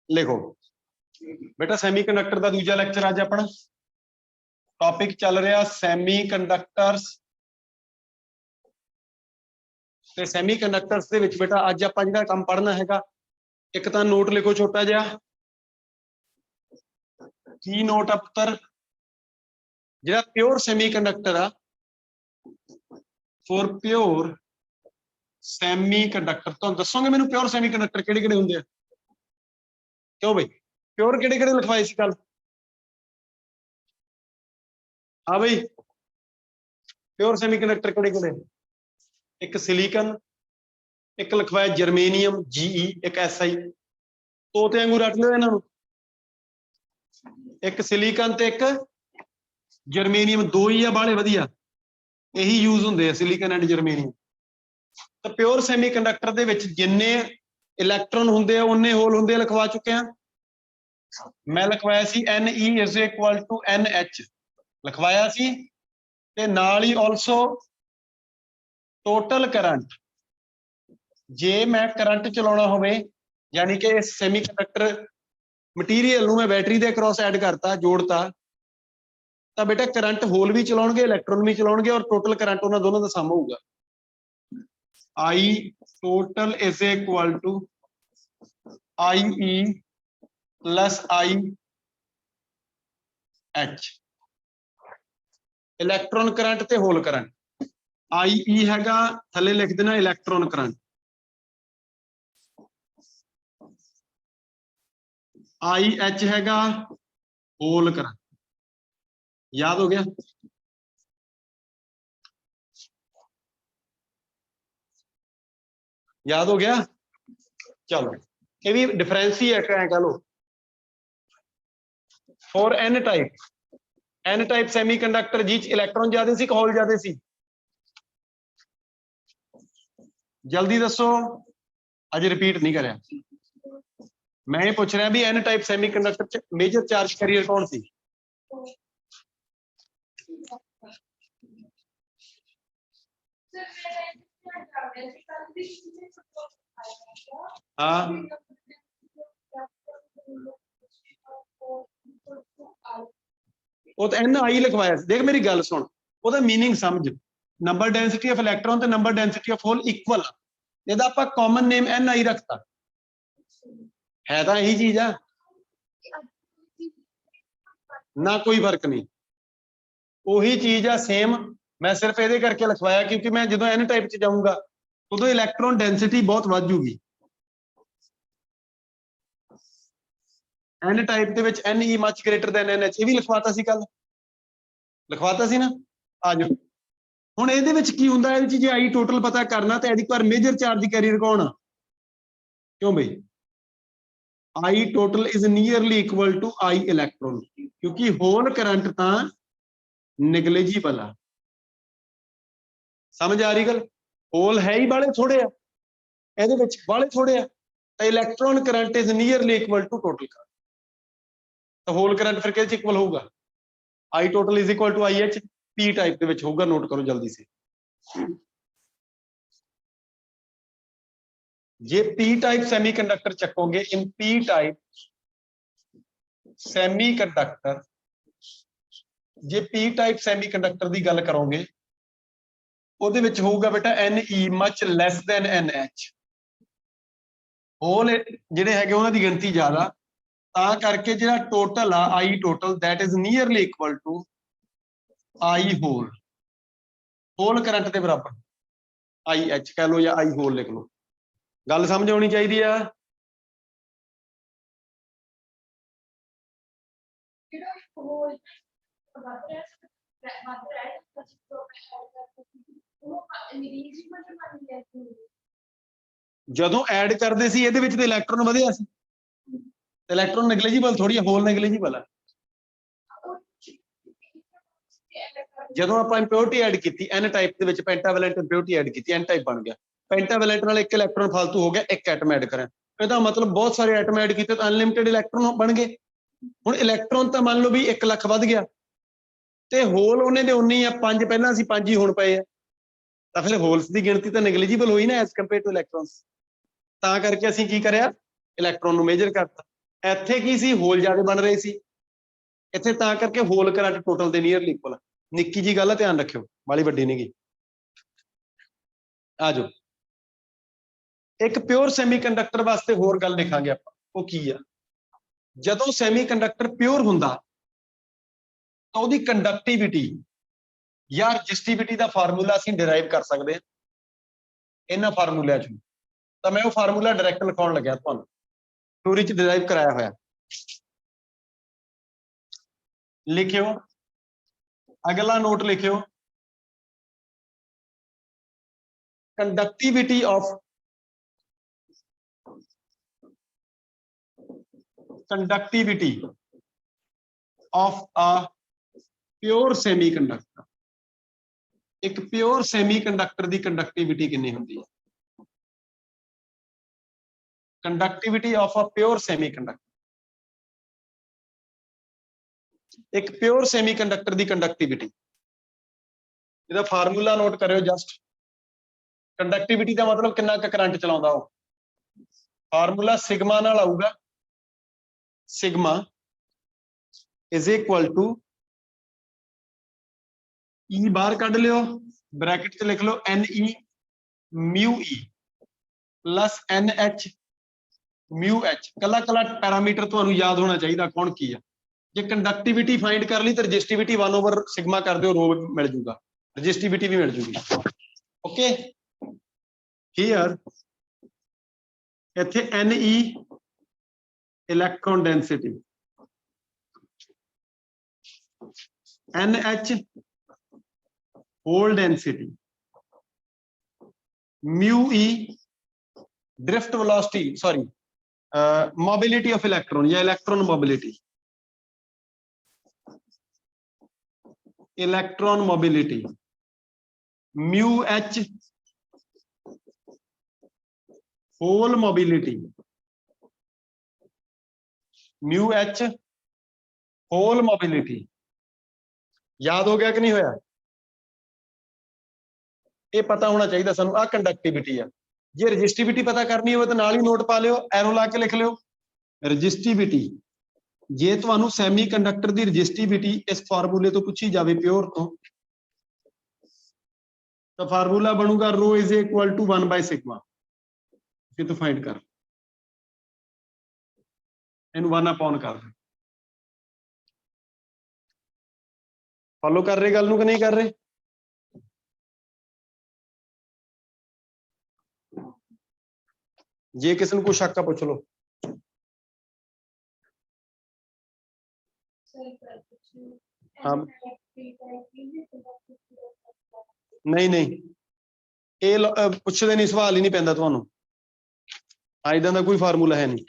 लिखो बेटा सैमीकंडक्टर का दूजा लैक्चर अज अपना टॉपिक चल रहा सैमीकंडक्टर्स ते सैमीकंडक्टर्स दे विच बेटा अज आपां जिहड़ा काम पढ़ना हैगा एक तां नोट लिखो छोटा जिहा की नोट आ पुत्तर जिहड़ा प्योर सैमीकंडक्टर आ फॉर प्योर सैमीकंडक्टर तुहानूं दसोगे मैनूं प्योर सैमीकंडक्टर किहड़े-किहड़े हुंदे आ क्यों बई प्योर किहड़े-किहड़े लिखवाए सी कल हाँ बई प्योर सैमीकंडक्टर किहड़े-किहड़े एक सिलिकन एक लिखवाया जर्मेनियम जीई एक SI तोते वांगू रट लियो इन्हां नूं एक सिलिकन ते एक जर्मेनियम दो ही आ बाले वधिया यही यूज हुंदे आ सिलिकन एंड जर्मेनियम तो प्योर सैमीकंडक्टर दे विच जिन्ने इलैक्ट्रॉन हुंदे आ उन्ने होल हुंदे लिखवा चुके हैं मैं लिखवाया सी Ne is equal to NH लिखवाया सी ते नाल ही आल्सो टोटल करंट जे मैं करंट चलाउणा होवे यानी कि इस सैमीकंडक्टर मटीरियल नूं मैं बैटरी दे क्रॉस ऐड करता जोड़ता तो बेटा करंट होल भी चलाउणगे इलैक्ट्रॉन भी चलाउणगे और टोटल करंट उन्हां दोनों दा सम होऊगा I total is equal to IE plus IH electron current ते होल करंट IE हैगा थले लिख देना इलैक्ट्रॉन करंट IH हैगा होल करंट याद हो गया याद हो गया चलो ये भी डिफरेंस ही है कह लो फॉर N टाइप सैमीकंडक्टर जी इलैक्ट्रॉन ज्यादा सी होल ज्यादा सी जल्दी दसो अज रिपीट नहीं करया मैं पूछ रहा भी N टाइप सैमीकंडक्टर च मेजर चार्ज कैरियर कौन सी हाँ वो तो NI लिखवाया देख मेरी गल सुन ਉਹਦਾ मीनिंग समझ नंबर डेंसिटी ऑफ इलैक्ट्रॉन ते number density of hole equal ਇਹਦਾ ਆਪਾਂ कॉमन नेम NI रखता है तो यही चीज है ना कोई फर्क नहीं ਉਹੀ चीज है सेम मैं सिर्फ ये करके लिखवाया क्योंकि मैं जो N टाइप च जाऊंगा उदो इलैक्ट्रॉन डेंसिटी बहुत वध जूगी N टाइप दे विच Ne much greater than NH ये भी लिखवाता सी कल लिखवाता सी ना आ जाओ हुण इहदे विच की हुंदा इहदे च जे I टोटल पता करना तो इहदी पर मेजर चार्ज कैरियर कौन आ क्यों बई I total is nearly equal to I electron क्योंकि होल करंट तां निगलेजिबल आ समझ आ रही गल होल है ही बाले थोड़े आ इहदे विच बाले थोड़े आ तो electron current is nearly equal to total current तो होल करंट फिर किहदे च इक्वल होगा I total is equal to IH P type के विच होगा नोट करो जल्दी से जे P टाइप सेमीकंडक्टर चकोगे इन P टाइप सेमीकंडक्टर जे P टाइप सेमीकंडक्टर की गल करोगे ਉਹਦੇ ਵਿੱਚ ਹੋਊਗਾ बेटा Ne much less than NH hole ਜਿਹੜੇ ਹੈਗੇ ਉਹਨਾਂ ਦੀ ਗਿਣਤੀ ਜ਼ਿਆਦਾ ਤਾਂ ਕਰਕੇ ਜਿਹੜਾ ਟੋਟਲ ਆ I total that is nearly equal to I hole hole current ਦੇ ਬਰਾਬਰ IH कह लो या I होल लिख लो गल समझ आनी चाहिए आ ਜਦੋਂ ਐਡ ਕਰਦੇ ਸੀ ਇਹਦੇ ਵਿੱਚ ਤੇ ਇਲੈਕਟ੍ਰੋਨ ਵਧਿਆ ਸੀ ਇਲੈਕਟ੍ਰੋਨ ਨੈਗਲੀਜੀਬਲ ਥੋੜੀ ਹੋਲ ਨੈਗਲੀਜੀਬਲ ਆ ਜਦੋਂ ਆਪਾਂ ਇੰਪਿਓਰਿਟੀ ਐਡ ਕੀਤੀ N ਟਾਈਪ ਦੇ ਵਿੱਚ ਪੈਂਟਾਵੈਲੈਂਟ ਇੰਪਿਓਰਿਟੀ ਐਡ ਕੀਤੀ N ਟਾਈਪ ਬਣ ਗਿਆ ਪੈਂਟਾਵੈਲੈਂਟ ਨਾਲ ਇੱਕ ਇਲੈਕਟ੍ਰੋਨ ਫालतू ਹੋ ਗਿਆ ਇੱਕ ਐਟਮ ਐਡ ਕਰਾਂ ਇਹਦਾ ਮਤਲਬ ਬਹੁਤ ਸਾਰੇ ਐਟਮ ਐਡ ਕੀਤੇ ਤਾਂ ਅਨਲਿਮਿਟਿਡ ਇਲੈਕਟ੍ਰੋਨ ਬਣ ਗਏ ਹੁਣ ਇਲੈਕਟ੍ਰੋਨ ਤਾਂ ਮੰਨ ਲਓ ਵੀ 1 ਲੱਖ ਵੱਧ ਗਿਆ ਤੇ ਹੋਲ ਉਹਨੇ ਦੇ 19 ਆ 5 ਪਹਿਲਾਂ ਸੀ 5 ਹੀ ਹੁਣ ਪਏ ਆ ਤਾਂ ਫਿਰ ਹੋਲਸ ਦੀ ਗਿਣਤੀ ਤਾਂ ਨੈਗਲੀਜੀਬਲ ਹੋਈ ਨਾ ਐਸ ਕੰਪੇਅਰ ਟੂ ਇਲੈਕਟ੍ਰੋਨਸ ਤਾਂ ਕਰਕੇ ਅਸੀਂ ਕੀ ਕਰਿਆ ਇਲੈਕਟ੍ਰੋਨ ਨੂੰ ਮੇਜਰ ਕਰਤਾ ਇੱਥੇ ਕੀ ਸੀ, ਹੋਲ ਜ਼ਿਆਦਾ ਬਣ ਰਹੇ ਸੀ, ਇੱਥੇ ਤਾਂ ਕਰਕੇ ਹੋਲ ਕਰੰਟ ਟੋਟਲ ਦੇ ਨੀਅਰਲੀ ਇਕੁਅਲ। ਨਿੱਕੀ ਜੀ ਗੱਲ ਆ, ਧਿਆਨ ਰੱਖਿਓ, ਬਾਲੀ ਵੱਡੀ ਨਹੀਂ ਗੀ। ਆ ਜਾਓ, ਇੱਕ ਪਿਓਰ ਸੈਮੀਕੰਡਕਟਰ ਵਾਸਤੇ ਹੋਰ ਗੱਲ ਲਿਖਾਂਗੇ ਆਪਾਂ, ਉਹ ਕੀ ਆ, ਜਦੋਂ ਸੈਮੀਕੰਡਕਟਰ ਪਿਓਰ ਹੁੰਦਾ ਤਾਂ ਉਹਦੀ ਕੰਡਕਟਿਵਿਟੀ ਜਾਂ ਰਜਿਸਟਿਵਿਟੀ ਦਾ ਫਾਰਮੂਲਾ ਅਸੀਂ ਡਿਰਾਈਵ ਕਰ ਸਕਦੇ ਹਾਂ ਇਹਨਾਂ ਫਾਰਮੂਲਿਆਂ ਚੋਂ। ਤਾਂ ਮੈਂ ਉਹ ਫਾਰਮੂਲਾ ਡਾਇਰੈਕਟ ਲਿਖਾਉਣ ਲੱਗਿਆ ਤੁਹਾਨੂੰ, ਥਿਊਰੀ ਚ ਡਿਰਾਈਵ ਕਰਾਇਆ ਹੋਇਆ। ਲਿਖਿਓ, ਅਗਲਾ ਨੋਟ ਲਿਖਿਓ, conductivity of a pure semiconductor। एक प्योर सैमीकंडक्टर की कंडक्टिविटी कितनी होती है? Conductivity of a pure semiconductor, एक प्योर सैमीकंडक्टर की कंडक्टिविटी, ਇਹਦਾ ਫਾਰਮੂਲਾ ਨੋਟ ਕਰਿਓ ਜਸਟ। ਕੰਡਕਟਿਵਿਟੀ ਦਾ ਮਤਲਬ ਕਿੰਨਾ ਕੁ ਕਰੰਟ ਚਲਾਉਂਦਾ ਉਹ। ਫਾਰਮੂਲਾ ਸਿਗਮਾ ਨਾਲ ਆਊਗਾ, sigma is equal to E ਬਾਹਰ ਕੱਢ ਲਿਓ, ਬ੍ਰੈਕਟ ਚ ਲਿਖ ਲਓ NE mu E plus NH mu H। ਕੱਲਾ ਕੱਲਾ ਪੈਰਾਮੀਟਰ ਤੁਹਾਨੂੰ ਯਾਦ ਹੋਣਾ ਚਾਹੀਦਾ ਕੌਣ ਕੀ ਆ। ਜੇ ਕੰਡਕਟਿਵਿਟੀ ਫਾਈਂਡ ਕਰ ਲਈ ਤਾਂ ਰਜਿਸਟਿਵਿਟੀ 1/σ ਕਰ ਦਿਓ, ਰੋ ਮਿਲ ਜੂਗਾ, ਰਜਿਸਟਿਵਿਟੀ ਵੀ ਮਿਲ ਜੂਗੀ। ਓਕੇ, ਹੀਅਰ ਇੱਥੇ NE electron density, NH hole density, mu E drift velocity, sorry, mobility of electron या electron mobility, electron mobility, mu H hole mobility, mu H hole mobility। याद हो गया कि नहीं होया? ये पता होना चाहिए सानू। आ कंडक्टिविटी है, जे रजिस्टिविटी पता करनी हो तो नाल ही नोट पा लियो, एरो ला के लिख लियो रजिस्टिविटी। जे तुहानू सैमी कंडक्टर की रजिस्टिविटी इस फार्मूले तो पूछी जाए प्योर तो फार्मूला बनूगा रो इज इक्वल टू 1/σ। तो फाइंड कर, इन 1/, कर फॉलो कर रहे गल नू कि नहीं कर रहे? जे किसी को शक है पूछ लो। हाँ नहीं नहीं, ये पुछते नहीं, सवाल ही नहीं पैंदा तुहानू। इदां दा कोई फार्मूला है नहीं।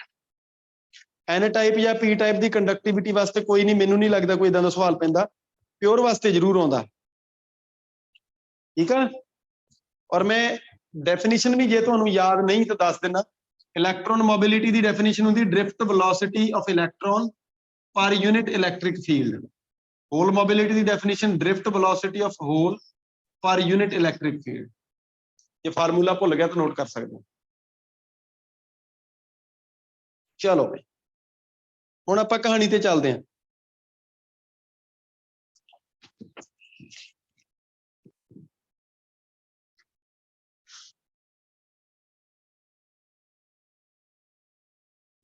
एन टाइप या पी टाइप की कंडक्टिविटी वास्ते कोई नहीं, मैनू नहीं लगता कोई इदां दा सवाल पैंदा। प्योर वास्ते जरूर आउंदा, ठीक है। और मैं डेफिनेशन भी जे तुहानू याद नहीं तो दस देना। इलैक्ट्रॉन मोबिलिटी की डेफिनेशन होंदी drift velocity of electron per unit electric field. Hole mobility की definition drift velocity of hole per unit electric field. ये फार्मूला भुल गया तो नोट कर सकते हो। चलो भाई, हुण आपां कहानी ते चलते हैं।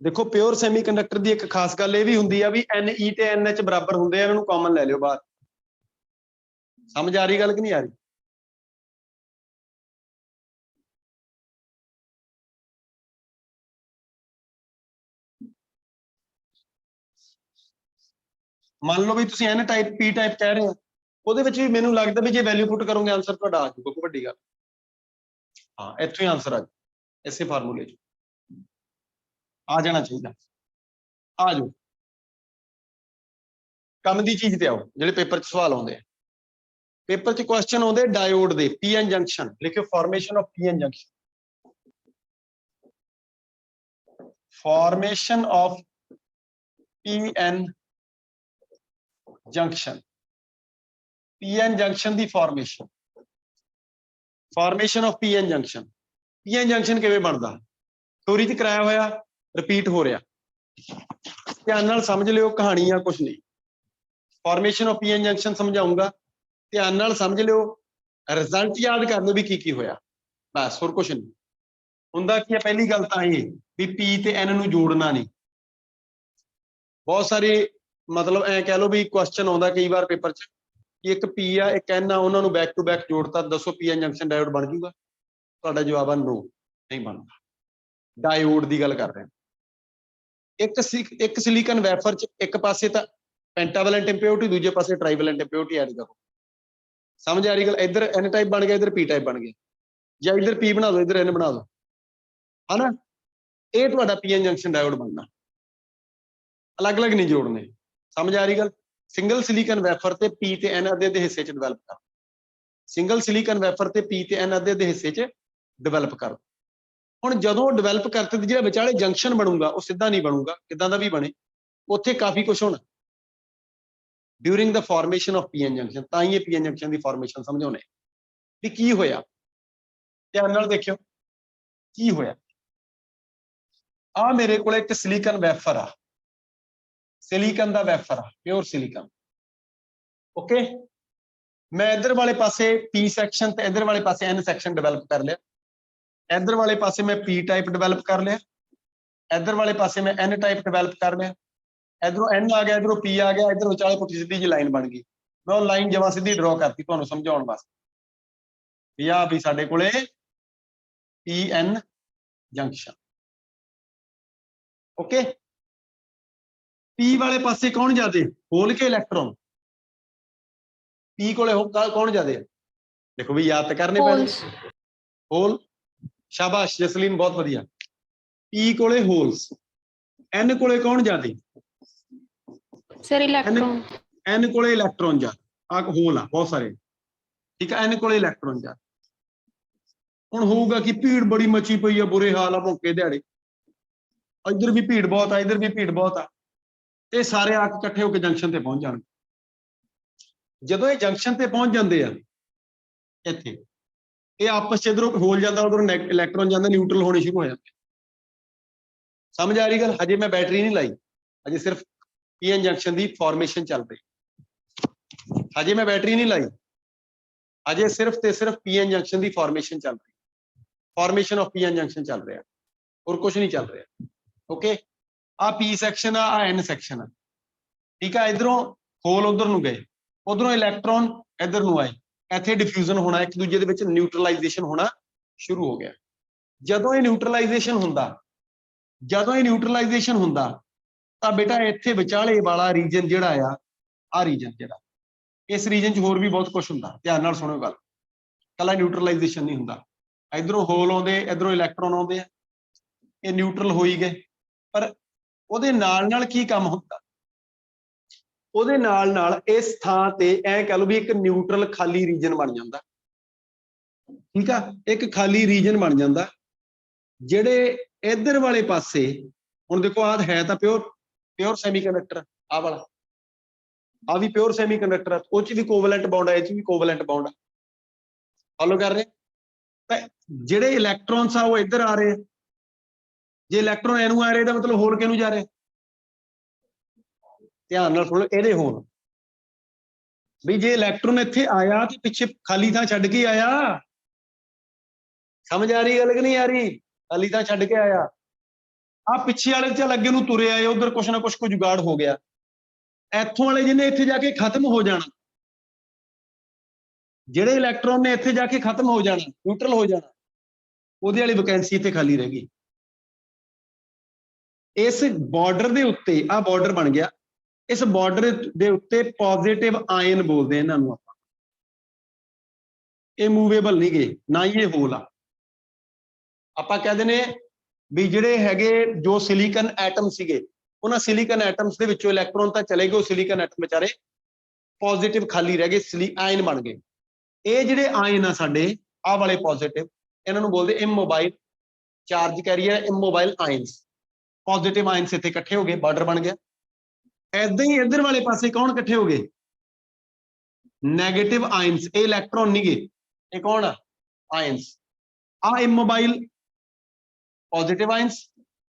देखो, प्योर सैमीकंडक्टर की एक खास गल ये भी हुंदी है भी NE ते NH बराबर हुंदे हैं, इन्हां नूं कॉमन ले लियो बाहर। समझ आ रही गल कि नहीं आ रही? मान लो भी तुसीं N टाइप P टाइप कह रहे हो, ਉਹਦੇ ਵਿੱਚ ਵੀ ਮੈਨੂੰ ਲੱਗਦਾ ਵੀ ਜੇ ਵੈਲਿਊ ਪੁੱਟ ਕਰੋਗੇ ਆਨਸਰ ਤੁਹਾਡਾ ਆ ਜਾਊਗਾ, ਕੋਈ ਵੱਡੀ ਗੱਲ। ਹਾਂ, ਇੱਥੋਂ ਹੀ ਆਨਸਰ ਆ ਜਾਊ, ਇਸੇ ਫਾਰਮੂਲੇ 'ਚ ਆ ਜਾਣਾ ਚਾਹੀਦਾ। ਆ ਜਾਓ, ਕੰਮ ਦੀ ਚੀਜ਼ ਤੇ ਆਓ, ਜਿਹੜੇ ਪੇਪਰ 'ਚ ਸਵਾਲ ਆਉਂਦੇ ਆ। पेपर च क्वेश्चन आउंदे डायोड दे पीएन जंक्शन, लिखियो formation of PN junction. Formation of PN junction, PN junction the formation, formation of PN junction. PN junction किवें बनदा? थ्योरी च कराया होया, रिपीट हो रहा, ध्यान नाल समझ लियो, कहानी आ कुछ नहीं। Formation of P N junction समझाऊंगा, ध्यान नाल समझ लियो, रिजल्ट याद कर लो भी की होया, बस होर कुछ नहीं हुंदा। की पहली गल तां ये भी पी ते एन नूं जोड़ना नहीं। बहुत सारे मतलब ऐ कह लो भी क्वेश्चन आउंदा कई बार पेपर च कि एक पी आ एक एन आ, उन्हां नूं बैक टू बैक जोड़ता, दसो पी एन जंक्शन डायोड बन जूगा? तुहाडा जवाब है नो, नहीं बनता। डायोड की गल कर रहे हैं। एक सिलिकन वैफर च एक पासे तां पेंटावलेंट इंप्योरिटी, दूजे पासे ट्राइवलेंट इंप्योरिटी ऐड करो। समझ आ रही गल? इधर एन टाइप बन गया, इधर पी टाइप बन गया, या इधर पी बना दो, इधर एन बना दो, है ना? ये तुहाडा पी एन जंक्शन डायोड बनना, अलग अलग नहीं जोड़ने। समझ आ रही गल? सिंगल सिलिकन वैफर ते पी ते एन अद्धे अद्धे हिस्से च डिवेलप कर, सिंगल सिलिकन वैफर ते पी ते एन अद्धे अद्धे हिस्से च डिवेलप कर। हुण जदों डिवेलप करते जिहड़ा विचाले जंक्शन बनूगा वो सीधा नहीं बनूगा, किदां दा भी बने उत्थे काफी कुछ होना during the formation of P N junction. तां ही पी एन जंक्शन की फॉर्मेशन समझाउने भी की होया। ध्यान नाल देखियो की होया। आ मेरे को एक सिलिकन वैफर आ, सिलिकन दा वैफर आ, प्योर सिलिकन। ओके, मैं इधर वाले पासे पी सैक्शन ते इधर वाले पासे एन सैक्शन डिवेलप कर लिया। इधर वाले पासे मैं पी टाइप डिवेलप कर लिया, इधर वाले पासे मैं एन टाइप डिवेलप कर लिया। इधरों एन आ गया, इधरों पी आ गया, इधर विचाले पुट्ठी सीधी जी लाइन बन गई। मैं वो लाइन जमा सीधी ड्रॉ करती तुहानूं समझाउण वास्ते भी आ भी साडे कोले P N junction. Okay, P वाले पासे कौन ज्यादा होल के इलैक्ट्रॉन? पी कोले कौन ज्यादा? देखो भी याद करने पैणे होल। शाबाश जसलीन, बहुत वधिया। पी कोले होल्स, एन कोले कौन ज्यादा? Sir electron. एन कोले इलैक्ट्रॉन ज्यादा, आ होल आ बहुत सारे, ठीक है। एन कोले इलैक्ट्रॉन ज्यादा। हुण होऊगा कि भीड़ बड़ी मची पई है, बुरे हाल आ, भौंके दिहाड़े, इधर भी भीड़ बहुत आ, इधर भी भीड़ बहुत आ, ये सारे आके इकट्ठे होकर जंक्शन ते पहुंच जाणगे। जदों ये जंक्शन ते पहुंच जाते हैं इत्थे, ये आपस च इधरों होल जाता, उधरों इलैक्ट्रॉन जाता, न्यूट्रल होने शुरू हो जाते। समझ आ रही गल? हजे मैं बैटरी नहीं लाई, हजे सिर्फ पी एन जंक्शन की फॉर्मेशन चल रही, हजे मैं बैटरी नहीं लाई, अजे सिर्फ ते सिर्फ पी एन जंक्शन की फॉर्मेशन चल रही, formation of P N junction चल रहा, और कुछ नहीं चल रहा। ओके, आ पी सैक्शन आ एन सैक्शन, ठीक है। इधरों होल उधर नूं गए, उधरों इलैक्ट्रॉन इधर नूं आए, इत्थे डिफ्यूजन होना, एक दूजे दे विच न्यूट्रलाइजेशन होना शुरू हो गया। जदों ये न्यूट्रलाइजेशन हुंदा, जदों ये न्यूट्रलाइजेशन हुंदा तां बेटा इत्थे विचाले वाला रीजन जिहड़ा आ रीजन जिहड़ा, इस रीजन च होर भी बहुत कुछ हुंदा। ध्यान नाल सुणो गल, कला न्यूट्रलाइजेशन नहीं हुंदा। इधरों होल आउंदे, इधरों इलैक्ट्रॉन आउंदे, ये न्यूट्रल हो ही गए, पर ਉਹਦੇ ਨਾਲ ਕੀ ਕੰਮ ਹੁੰਦਾ? ਉਹਦੇ ਨਾਲ ਇਸ ਥਾਂ ਤੇ ਐ ਕਹ ਲਓ ਵੀ ਇੱਕ ਨਿਊਟਰਲ ਖਾਲੀ ਰੀਜਨ ਬਣ ਜਾਂਦਾ, ਠੀਕ ਆ। ਇੱਕ ਖਾਲੀ ਰੀਜਨ ਬਣ ਜਾਂਦਾ, ਜਿਹੜੇ ਇਧਰ ਵਾਲੇ ਪਾਸੇ, ਹੁਣ ਦੇਖੋ ਆਹ ਹੈ ਤਾਂ ਪਿਓਰ ਸੈਮੀਕੰਡਕਟਰ, ਆਹ ਵਾਲਾ ਆ ਵੀ ਪਿਓਰ ਸੈਮੀਕੰਡਕਟਰ ਆ, ਉਹ ਚ ਵੀ ਕੋਵਲੈਂਟ ਬੌਂਡ ਆ, ਇਹ ਚ ਵੀ ਕੋਵਲੈਂਟ ਬੌਂਡ ਆ। ਫੋਲੋ ਕਰ ਰਹੇ? ਤਾਂ ਜਿਹੜੇ ਇਲੈਕਟ੍ਰॉन्स ਆ ਉਹ ਇੱਧਰ ਆ ਰਹੇ, ਜੇ ਇਲੈਕਟ੍ਰॉन ਇਹਨੂੰ ਆ ਰਹੇ ਦਾ ਮਤਲਬ ਹੋਰ ਕਿਹਨੂੰ ਜਾ ਰਹੇ? ध्यान नाल सुनो, ਇਹਦੇ ਹੋਣ ਵੀ ਜੇ ਇਲੈਕਟ੍ਰੋਨ ਇੱਥੇ ਆਇਆ ਤੇ ਪਿੱਛੇ ਖਾਲੀ ਥਾਂ ਛੱਡ ਕੇ ਆਇਆ। ਸਮਝ ਆ ਰਹੀ ਗੱਲ ਕਿ ਨਹੀਂ ਆ ਰਹੀ? ਖਾਲੀ ਥਾਂ ਛੱਡ ਕੇ ਆਇਆ, ਆ ਪਿੱਛੇ ਵਾਲੇ ਚੱਲ ਅੱਗੇ ਨੂੰ ਤੁਰੇ ਆਏ, ਉਧਰ ਕੁਛ ਨਾ ਕੁਛ ਕੋਈ ਜੁਗਾੜ ਹੋ ਗਿਆ, ਇੱਥੋਂ ਵਾਲੇ ਜਿਹਨੇ ਇੱਥੇ ਜਾ ਕੇ ਖਤਮ ਹੋ ਜਾਣਾ, ਜਿਹੜੇ ਇਲੈਕਟ੍ਰੋਨ ਨੇ ਇੱਥੇ ਜਾ ਕੇ ਖਤਮ ਹੋ ਜਾਣਾ, ਨਿਊਟਰਲ ਹੋ ਜਾਣਾ, ਉਹਦੇ ਵਾਲੀ ਵੈਕੈਂਸੀ ਇੱਥੇ ਖਾਲੀ ਰਹਿ ਗਈ। ਇਸ ਬਾਰਡਰ ਦੇ ਉੱਤੇ ਆ ਬਾਰਡਰ ਬਣ ਗਿਆ, इस बॉर्डर दे उत्ते पॉजिटिव आयन बोलते हैं इन्हां नूं आपां, ये मूवेबल नहीं गए ना ही ये होल आ। आपां कह दिंदे भी जिहड़े हैगे जो सिलिकन एटम सीगे, उन्हां सिलिकन एटम्स दे विचों इलैक्ट्रॉन तां चले गए, सिलिकन एटम बेचारे पॉजिटिव खाली रह गए, आयन बन गए। ये जिहड़े आयन आ साडे आ वाले पॉजिटिव, इन्हां नूं बोलदे immobile charge carrier, immobile ions. Positive ions इत्थे इकट्ठे हो गए, बॉर्डर बन गया। ऐदां ही इधर वाले पासे कौन इकट्ठे हो गए? नैगेटिव आयनस, ये इलैक्ट्रॉन नहीं गए, ये कौन आ? आयनस। आ इमोबाइल पॉजिटिव आयनस,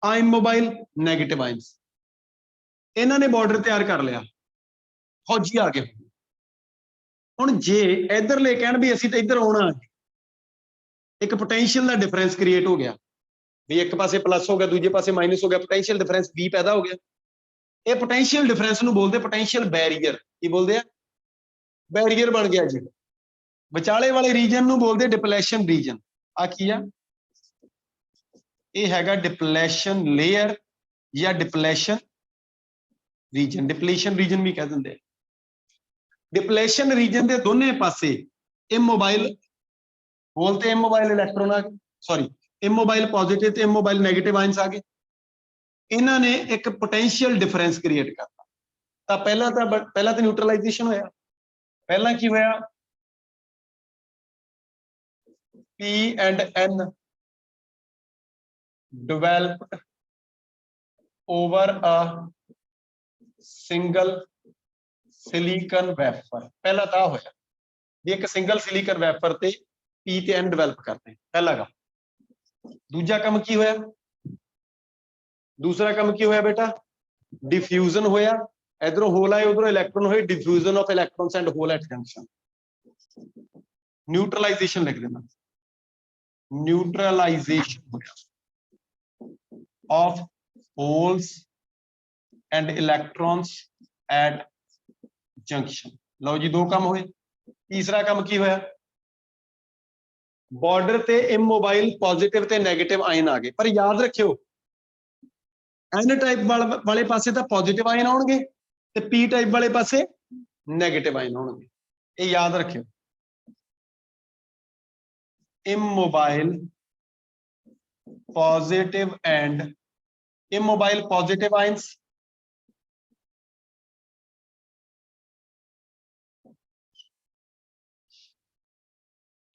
आ इमोबाइल नैगेटिव आयनस। ਇਹਨਾਂ ਨੇ ਬਾਰਡਰ ਤਿਆਰ ਕਰ ਲਿਆ, ਫੌਜੀ ਆ ਗਏ। ਹੁਣ ਜੇ ਇਧਰਲੇ ਕਹਿਣ ਵੀ ਅਸੀਂ ਤਾਂ ਇੱਧਰ ਆਉਣਾ, ਇੱਕ ਪੋਟੈਂਸ਼ੀਅਲ ਦਾ ਡਿਫਰੈਂਸ ਕ੍ਰੀਏਟ ਹੋ ਗਿਆ, ਵੀ ਇੱਕ ਪਾਸੇ ਪਲੱਸ ਹੋ ਗਿਆ ਦੂਜੇ ਪਾਸੇ ਮਾਈਨਸ ਹੋ ਗਿਆ, ਪੋਟੈਂਸ਼ੀਅਲ ਡਿਫਰੈਂਸ B ਪੈਦਾ ਹੋ ਗਿਆ। ਇਹ ਪੋਟੈਂਸ਼ੀਅਲ ਡਿਫਰੈਂਸ ਨੂੰ ਬੋਲਦੇ ਪੋਟੈਂਸ਼ੀਅਲ ਬੈਰੀਅਰ। ਕੀ ਬੋਲਦੇ ਆ? ਬੈਰੀਅਰ ਬਣ ਗਿਆ ਜੀ। ਵਿਚਾਲੇ ਵਾਲੇ ਰੀਜਨ ਨੂੰ ਬੋਲਦੇ ਡਿਪਲੇਸ਼ਨ ਰੀਜਨ। ਆ ਕੀ ਆ? ਇਹ ਹੈਗਾ ਡਿਪਲੇਸ਼ਨ ਲੇਅਰ ਜਾਂ ਡਿਪਲੇਸ਼ਨ ਰੀਜਨ, ਡਿਪਲੀਸ਼ਨ ਰੀਜਨ ਵੀ ਕਹਿ ਦਿੰਦੇ। ਡਿਪਲੇਸ਼ਨ ਰੀਜਨ ਦੇ ਦੋਨੇ ਪਾਸੇ ਇਮੋਬਾਈਲ ਬੋਲਤੇ, ਇਮੋਬਾਈਲ ਇਲੈਕਟ੍ਰੋਨ ਆ ਗਏ, ਸੌਰੀ ਇਮੋਬਾਈਲ ਪੋਜ਼ਿਟਿਵ ਤੇ ਇਮੋਬਾਈਲ ਨੈਗੇਟਿਵ ਆਇਨਸ ਆ ਗਏ। ਇਹਨਾਂ ਨੇ ਇੱਕ ਪੋਟੈਂਸ਼ੀਅਲ ਡਿਫਰੈਂਸ ਕ੍ਰੀਏਟ ਕਰਤਾ। ਤਾਂ ਪਹਿਲਾਂ ਤਾਂ ਨਿਊਟਰਲਾਈਜੇਸ਼ਨ ਹੋਇਆ। ਪਹਿਲਾਂ ਕੀ ਹੋਇਆ? P and N developed over a single silicon wafer। ਪਹਿਲਾਂ ਤਾਂ ਹੋਇਆ ਵੀ ਇੱਕ ਸਿੰਗਲ ਸਿਲੀਕਨ ਵੈਫਰ ਤੇ P ਤੇ N ਡਿਵੈਲਪ ਕਰਦੇ, ਪਹਿਲਾ ਕੰਮ। ਦੂਜਾ ਕੰਮ ਕੀ ਹੋਇਆ? ਦੂਸਰਾ ਕੰਮ ਕੀ ਹੋਇਆ ਬੇਟਾ? ਡਿਫਿਊਜ਼ਨ ਹੋਇਆ। ਇਧਰੋਂ ਹੋਲ ਆਏ ਉਧਰੋਂ ਇਲੈਕਟ੍ਰੋਨ ਹੋਏ, diffusion of electrons and hole at junction. Neutralization लिख देना, neutralization of holes and electrons at junction। लो जी, दो काम हुए। तीसरा काम की होया? बॉर्डर ते इमोबाइल पॉजिटिव ते नेगेटिव आयन आ गए। पर याद रखियो N टाइप वाले पासे तो पॉजिटिव आयन आउणगे ते P टाइप वाले पासे नेगेटिव आयन आउणगे। ये याद रखियो। Immobile positive and immobile positive ions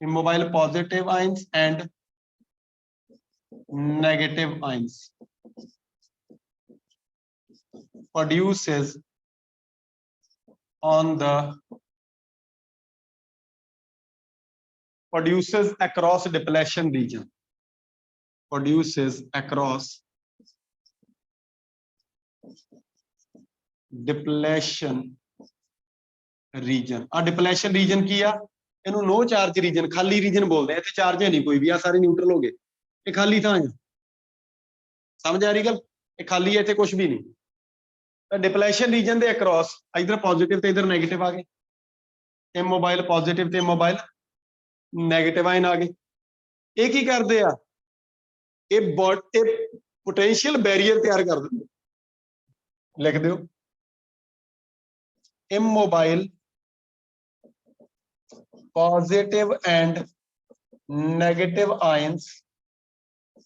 immobile positive ions and negative ions produces across depletion region, produces across depletion region. आ डिप्लेशन रीजन की आ? इनू नो चार्ज रीजन, खाली रीजन बोलते हैं। चार्ज है नहीं कोई भी, आ सारे न्यूट्रल हो गए, ये खाली था। समझ आ रही गल? ये खाली है, इतने कुछ भी नहीं। तो डिप्लेशन रीजन दे अक्रॉस इधर पॉजिटिव ते इधर नेगेटिव आ गए, इमोबाइल पॉजिटिव ते इमोबाइल नेगेटिव आयन आ गए। ये की करते आ? ये पोटेंशियल बैरियर तैयार कर देंगे। लिख दो, immobile positive and negative ions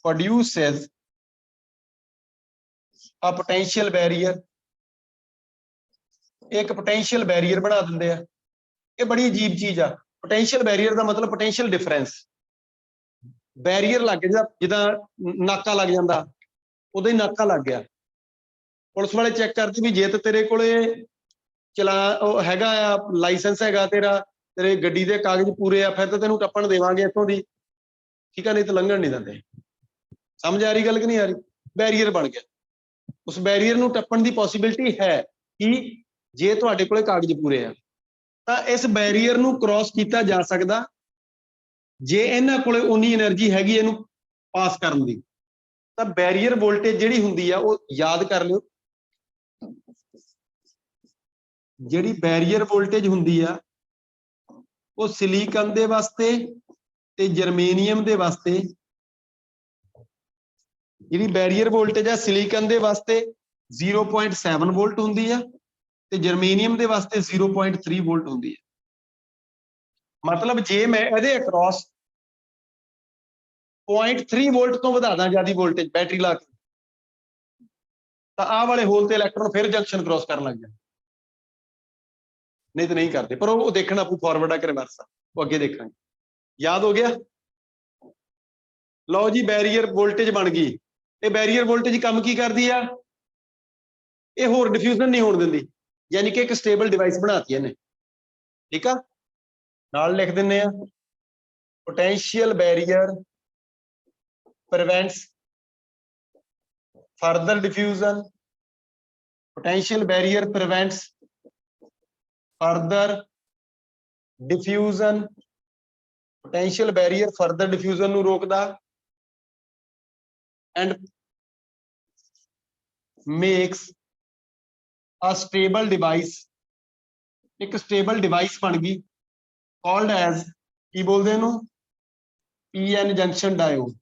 produces a potential barrier। एक पोटेंशियल बैरियर बना देंगे। ये बड़ी अजीब चीज आ। पोटेंशियल बैरियर का मतलब पोटेंशियल डिफरेंस। बैरियर लग गया जिदा नाका लग जाता, उदा ही नाका लग गया। पुलिस वाले चेक करते भी जे तो तेरे कोले चला हैगा लाइसेंस हैगा, तेरे गड्डी दे कागज पूरे आ, फिर तो तेनू टप्पण देवांगे इत्थों दी, ठीक है, नहीं तो लंघण नहीं देंदे। समझ आ रही गल कि नहीं आ रही? बैरियर बन गया। उस बैरियर नू टप्पण दी पॉसिबिलिटी है कि जे तुहाडे कोले कागज पूरे आ, तां इस बैरियर नू क्रॉस कीता जा सकदा जे इन्हां कोले उन्नी एनर्जी हैगी इहनू पास करन दी। तां बैरियर वोल्टेज जिहड़ी हुंदी आ वो याद कर लिओ, ਜਿਹੜੀ बैरियर वोल्टेज ਹੁੰਦੀ ਆ ਉਹ ਸਿਲੀਕਨ ਦੇ ਵਾਸਤੇ ਤੇ ਜਰਮੇਨੀਅਮ ਦੇ ਵਾਸਤੇ, ਜਿਹੜੀ बैरियर वोल्टेज ਆ ਸਿਲੀਕਨ ਦੇ ਵਾਸਤੇ 0.7 ਵੋਲਟ ਹੁੰਦੀ ਆ ਤੇ ਜਰਮੇਨੀਅਮ ਦੇ ਵਾਸਤੇ 0.3 ਵੋਲਟ ਹੁੰਦੀ ਹੈ। ਮਤਲਬ ਜੇ ਮੈਂ ਇਹਦੇ ਅਕ੍ਰੋਸ 0.3 ਵੋਲਟ ਤੋਂ ਵਧਾ ਦਾਂ ਜਿਆਦੀ ਵੋਲਟੇਜ ਬੈਟਰੀ ਲਾ ਕੇ, ਤਾਂ ਆਹ ਵਾਲੇ ਹੋਲ ਤੇ ਇਲੈਕਟ੍ਰੋਨ ਫਿਰ ਜੰਕਸ਼ਨ ਕ੍ਰੋਸ ਕਰਨ ਲੱਗ ਜਾਂਦੇ। नहीं तो नहीं करते, पर वो देखना आपको फॉरवर्ड है कि रिवर्स है, वो आगे देखेंगे। याद हो गया? लो जी, बैरियर वोल्टेज बन गई। ये बैरियर वोल्टेज काम की करती है? ये होर डिफ्यूजन नहीं होने देती, यानी कि एक स्टेबल डिवाइस बनाती है ने। ठीक है, नाल लिख दिन्ने आ, potential barrier prevents further diffusion Potential barrier prevents further diffusion. Potential barrier further diffusion ਨੂੰ ਰੋਕਦਾ and makes a stable device, ਇੱਕ stable device ਬਣ ਗਈ called as ਕੀ ਬੋਲਦੇ ਇਹਨੂੰ PN junction diode,